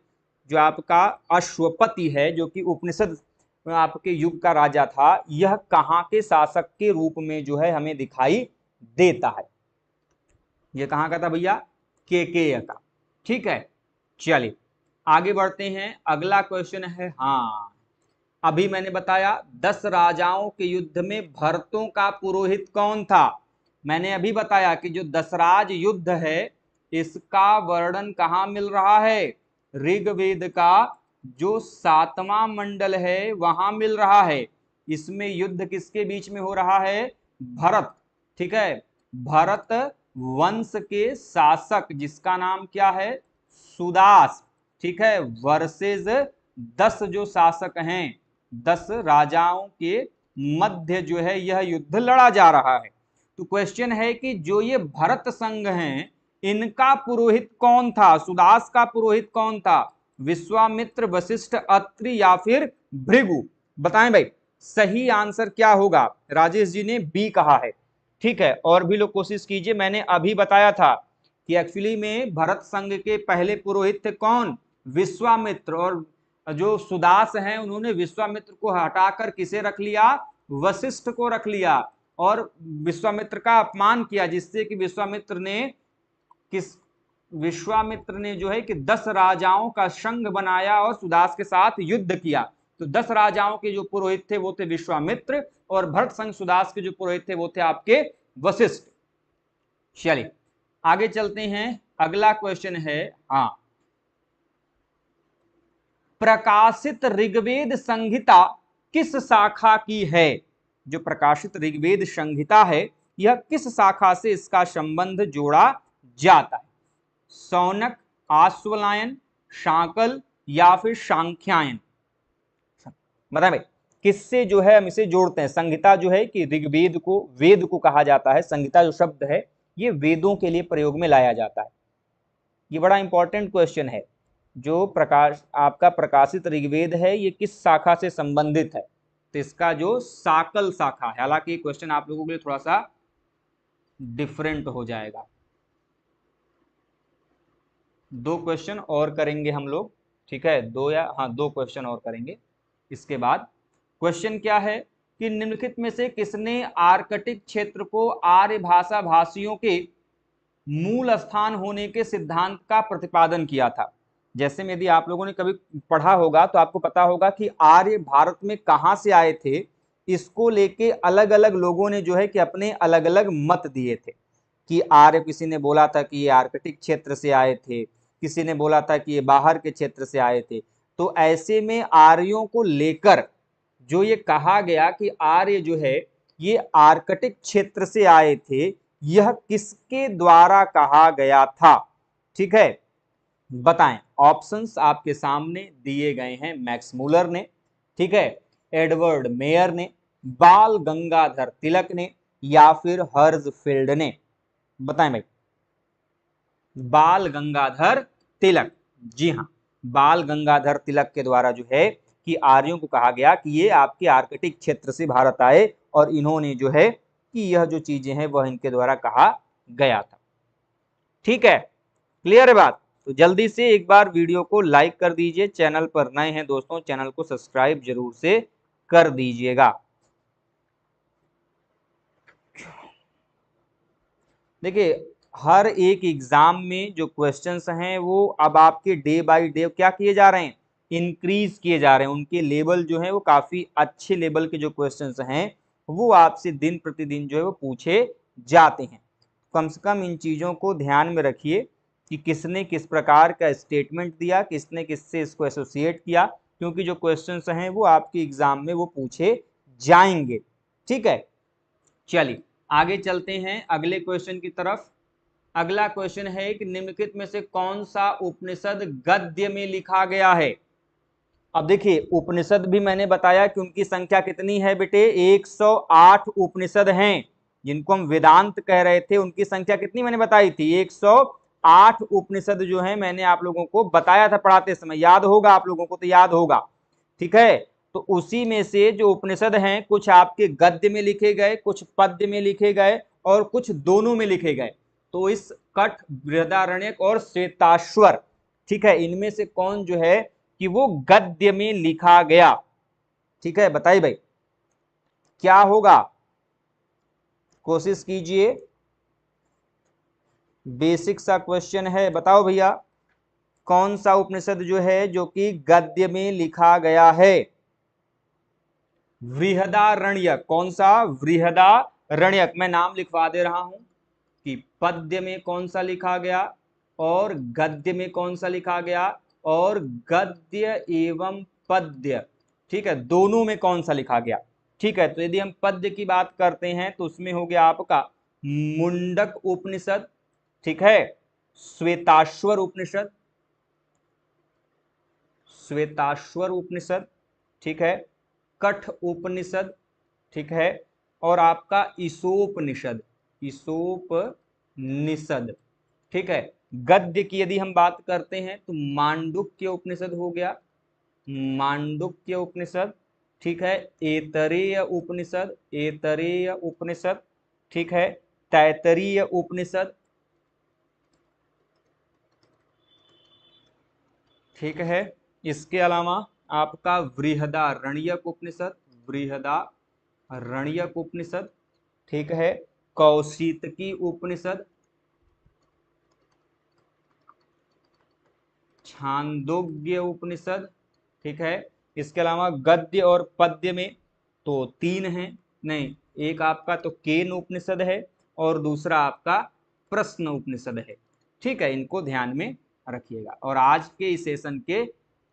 जो आपका अश्वपति है जो कि उपनिषद आपके युग का राजा था, यह कहाँ के शासक के रूप में जो है हमें दिखाई देता है? यह कहाँ का था भैया? कैकेय का। ठीक है, चलिए आगे बढ़ते हैं। अगला क्वेश्चन है, हाँ अभी मैंने बताया 10 राजाओं के युद्ध में भरतों का पुरोहित कौन था? मैंने अभी बताया कि जो दशराज युद्ध है इसका वर्णन कहाँ मिल रहा है? ऋग्वेद का जो 7वां मंडल है वहां मिल रहा है। इसमें युद्ध किसके बीच में हो रहा है? भरत, ठीक है, भरत वंश के शासक जिसका नाम क्या है? सुदास, ठीक है, वर्सेस 10 जो शासक हैं, 10 राजाओं के मध्य जो है यह युद्ध लड़ा जा रहा है। तो क्वेश्चन है कि जो ये भरत संघ हैं इनका पुरोहित कौन था? सुदास का पुरोहित कौन था? विश्वामित्र, वशिष्ठ, अत्रि या फिर भृगु? बताएं भाई, सही आंसर क्या होगा? राजेश जी ने बी कहा है। ठीक है, और भी लोग कोशिश कीजिए। मैंने अभी बताया था कि एक्चुअली में भरत संघ के पहले पुरोहित थे कौन? विश्वामित्र, और जो सुदास हैं उन्होंने विश्वामित्र को हटाकर किसे रख लिया? वशिष्ठ को रख लिया, और विश्वामित्र का अपमान किया, जिससे कि विश्वामित्र ने जो है कि 10 राजाओं का संघ बनाया और सुदास के साथ युद्ध किया। तो 10 राजाओं के जो पुरोहित थे वो थे विश्वामित्र, और भरत संघ सुदास के जो पुरोहित थे वो थे आपके वशिष्ठ। चलिए आगे चलते हैं। अगला क्वेश्चन है, हाँ प्रकाशित ऋग्वेद संहिता किस शाखा की है? जो प्रकाशित ऋग्वेद संहिता है यह किस शाखा से इसका संबंध जोड़ा जाता है? शौनक, आश्वलायन, शाकल या फिर सांख्यायन? बताएं भाई, किससे जो है हम इसे जोड़ते हैं? संहिता जो है कि ऋग्वेद को, वेद को कहा जाता है, संहिता जो शब्द है ये वेदों के लिए प्रयोग में लाया जाता है। ये बड़ा इंपॉर्टेंट क्वेश्चन है। जो आपका प्रकाशित ऋग्वेद है ये किस शाखा से संबंधित है? तो इसका जो साकल शाखा है। हालांकि क्वेश्चन आप लोगों के लिए थोड़ा सा डिफरेंट हो जाएगा। 2 क्वेश्चन और करेंगे हम लोग, ठीक है, 2 क्वेश्चन और करेंगे। इसके बाद क्वेश्चन क्या है कि निम्नलिखित में से किसने आर्कटिक क्षेत्र को आर्य भाषा भाषियों के मूल स्थान होने के सिद्धांत का प्रतिपादन किया था? जैसे में यदि आप लोगों ने कभी पढ़ा होगा तो आपको पता होगा कि आर्य भारत में कहां से आए थे, इसको लेके अलग अलग लोगों ने जो है कि अपने अलग अलग मत दिए थे कि आर्य, किसी ने बोला था कि ये आर्कटिक क्षेत्र से आए थे, किसी ने बोला था कि ये बाहर के क्षेत्र से आए थे। तो ऐसे में आर्यों को लेकर जो ये कहा गया कि आर्य जो है ये आर्कटिक क्षेत्र से आए थे, यह किसके द्वारा कहा गया था? ठीक है, बताएं। ऑप्शंस आपके सामने दिए गए हैं। मैक्स मूलर ने, ठीक है, एडवर्ड मेयर ने, बाल गंगाधर तिलक ने या फिर हर्जफील्ड ने? बताएं भाई। बाल गंगाधर तिलक, जी हाँ, बाल गंगाधर तिलक के द्वारा जो है कि आर्यों को कहा गया कि ये आपके आर्कटिक क्षेत्र से भारत आए, और इन्होंने जो है कि यह जो चीजें हैं वह इनके द्वारा कहा गया था। ठीक है, क्लियर है बात? तो जल्दी से एक बार वीडियो को लाइक कर दीजिए। चैनल पर नए हैं दोस्तों, चैनल को सब्सक्राइब जरूर से कर दीजिएगा। देखिए, हर एक एग्जाम में जो क्वेश्चंस हैं वो अब आपके डे बाय डे क्या किए जा रहे हैं? इंक्रीज किए जा रहे हैं। उनके लेवल जो है वो काफी अच्छे लेवल के जो क्वेश्चंस हैं वो आपसे दिन प्रतिदिन जो है वो पूछे जाते हैं। कम से कम इन चीजों को ध्यान में रखिए कि किसने किस प्रकार का स्टेटमेंट दिया, किसने किससे इसको एसोसिएट किया, क्योंकि जो क्वेश्चंस हैं वो आपके एग्जाम में वो पूछे जाएंगे। ठीक है, चलिए आगे चलते हैं अगले क्वेश्चन की तरफ। अगला क्वेश्चन है कि निम्नलिखित में से कौन सा उपनिषद गद्य में लिखा गया है? अब देखिए, उपनिषद भी मैंने बताया कि उनकी संख्या कितनी है बेटे? 108 उपनिषद हैं, जिनको हम वेदांत कह रहे थे। उनकी संख्या कितनी मैंने बताई थी? 8 उपनिषद जो है मैंने आप लोगों को बताया था पढ़ाते समय, याद होगा आप लोगों को, तो याद होगा, ठीक है। तो उसी में से जो उपनिषद हैं कुछ आपके गद्य में लिखे गए, कुछ पद्य में लिखे गए और कुछ दोनों में लिखे गए। तो इस कठ, बृहदारण्यक और श्वेताश्वर, ठीक है, इनमें से कौन जो है कि वो गद्य में लिखा गया, ठीक है, बताइए भाई क्या होगा, कोशिश कीजिए, बेसिक सा क्वेश्चन है, बताओ भैया कौन सा उपनिषद जो है जो कि गद्य में लिखा गया है। बृहदारण्यक, कौन सा, बृहदारण्यक। मैं नाम लिखवा दे रहा हूं कि पद्य में कौन सा लिखा गया और गद्य में कौन सा लिखा गया, और गद्य एवं पद्य, ठीक है, दोनों में कौन सा लिखा गया, ठीक है। तो यदि हम पद्य की बात करते हैं तो उसमें हो गया आपका मुंडक उपनिषद, ठीक है, श्वेताश्वर उपनिषद, श्वेताश्वर उपनिषद, ठीक है, कठ उपनिषद, ठीक है, और आपका ईशोपनिषद, ईशोपनिषद, ठीक है। गद्य की यदि हम बात करते हैं तो मांडुक्य उपनिषद हो गया, मांडुक्य उपनिषद, ठीक है, ऐतरेय उपनिषद, ऐतरेय उपनिषद, ठीक है, तैतरीय उपनिषद, ठीक है। इसके अलावा आपका बृहदारण्यक उपनिषद, बृहदारण्यक उपनिषद, ठीक है, कौशितकी उपनिषद, छांदोग्य उपनिषद, ठीक है। इसके अलावा गद्य और पद्य में तो 3 हैं, नहीं, एक आपका तो केन उपनिषद है और दूसरा आपका प्रश्न उपनिषद है, ठीक है, इनको ध्यान में रखिएगा। और आज के इस सेशन के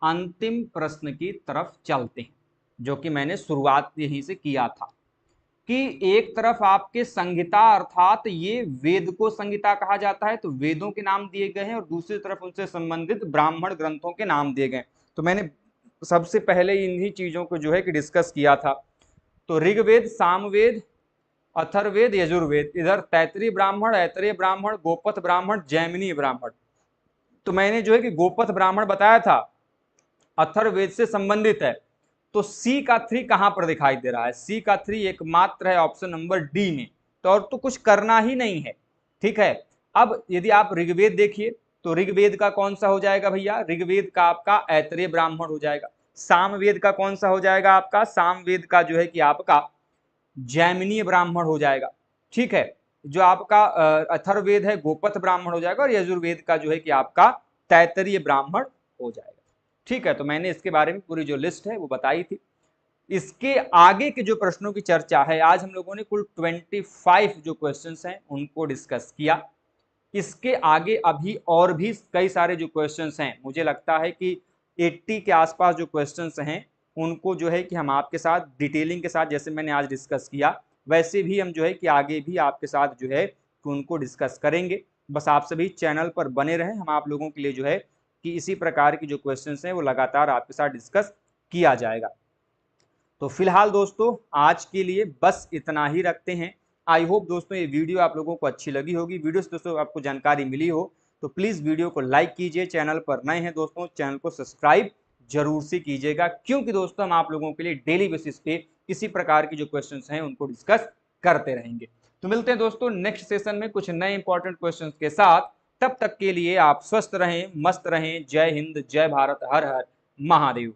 अंतिम प्रश्न की तरफ चलते हैं, जो कि मैंने शुरुआत यहीं से किया था कि एक तरफ आपके संहिता, अर्थात ये वेद को संहिता कहा जाता है, तो वेदों के नाम दिए गए हैं, और दूसरी तरफ उनसे संबंधित ब्राह्मण ग्रंथों के नाम दिए गए। तो मैंने सबसे पहले इन्हीं चीजों को जो है कि डिस्कस किया था। तो ऋग्वेद, सामवेद, अथर्ववेद, यजुर्वेद, इधर तैतरीय ब्राह्मण, ऐतरेय ब्राह्मण, गोपथ ब्राह्मण, जैमिनी ब्राह्मण। तो मैंने जो है कि गोपथ ब्राह्मण बताया था, अथर्ववेद से संबंधित है। तो सी का 3 कहां पर दिखाई दे रहा है, सी का 3 एकमात्र है ऑप्शन नंबर डी में, तो और तो कुछ करना ही नहीं है, ठीक है। अब यदि आप ऋग्वेद देखिए तो ऋग्वेद का कौन सा हो जाएगा भैया, ऋग्वेद का आपका ऐतरेय ब्राह्मण हो जाएगा। सामवेद का कौन सा हो जाएगा आपका, सामवेद का जो है कि आपका जैमिनीय ब्राह्मण हो जाएगा, ठीक है। जो आपका अथर्ववेद है गोपथ ब्राह्मण हो जाएगा, और यजुर्वेद का जो है कि आपका तैतरीय ब्राह्मण हो जाएगा, ठीक है। तो मैंने इसके बारे में पूरी जो लिस्ट है वो बताई थी। इसके आगे के जो प्रश्नों की चर्चा है, आज हम लोगों ने कुल 25 जो क्वेश्चंस हैं उनको डिस्कस किया। इसके आगे अभी और भी कई सारे जो क्वेश्चंस हैं, मुझे लगता है कि 80 के आसपास जो क्वेश्चंस हैं उनको जो है कि हम आपके साथ डिटेलिंग के साथ, जैसे मैंने आज डिस्कस किया वैसे भी हम जो है कि आगे भी आपके साथ जो है कि उनको डिस्कस करेंगे। बस आप सभी चैनल पर बने रहें, हम आप लोगों के लिए जो है कि इसी प्रकार की जो क्वेश्चंस हैं वो लगातार आपके साथ डिस्कस किया जाएगा। तो फिलहाल दोस्तों आज के लिए बस इतना ही रखते हैं। आई होप दोस्तों ये वीडियो आप लोगों को अच्छी लगी होगी। वीडियो से दोस्तों आपको जानकारी मिली हो तो प्लीज़ वीडियो को लाइक कीजिए, चैनल पर नए हैं दोस्तों चैनल को सब्सक्राइब जरूर से कीजिएगा, क्योंकि दोस्तों हम आप लोगों के लिए डेली बेसिस पे इसी प्रकार की जो क्वेश्चंस हैं उनको डिस्कस करते रहेंगे। तो मिलते हैं दोस्तों नेक्स्ट सेशन में कुछ नए इंपॉर्टेंट क्वेश्चंस के साथ। तब तक के लिए आप स्वस्थ रहें, मस्त रहें। जय हिंद, जय भारत, हर हर महादेव।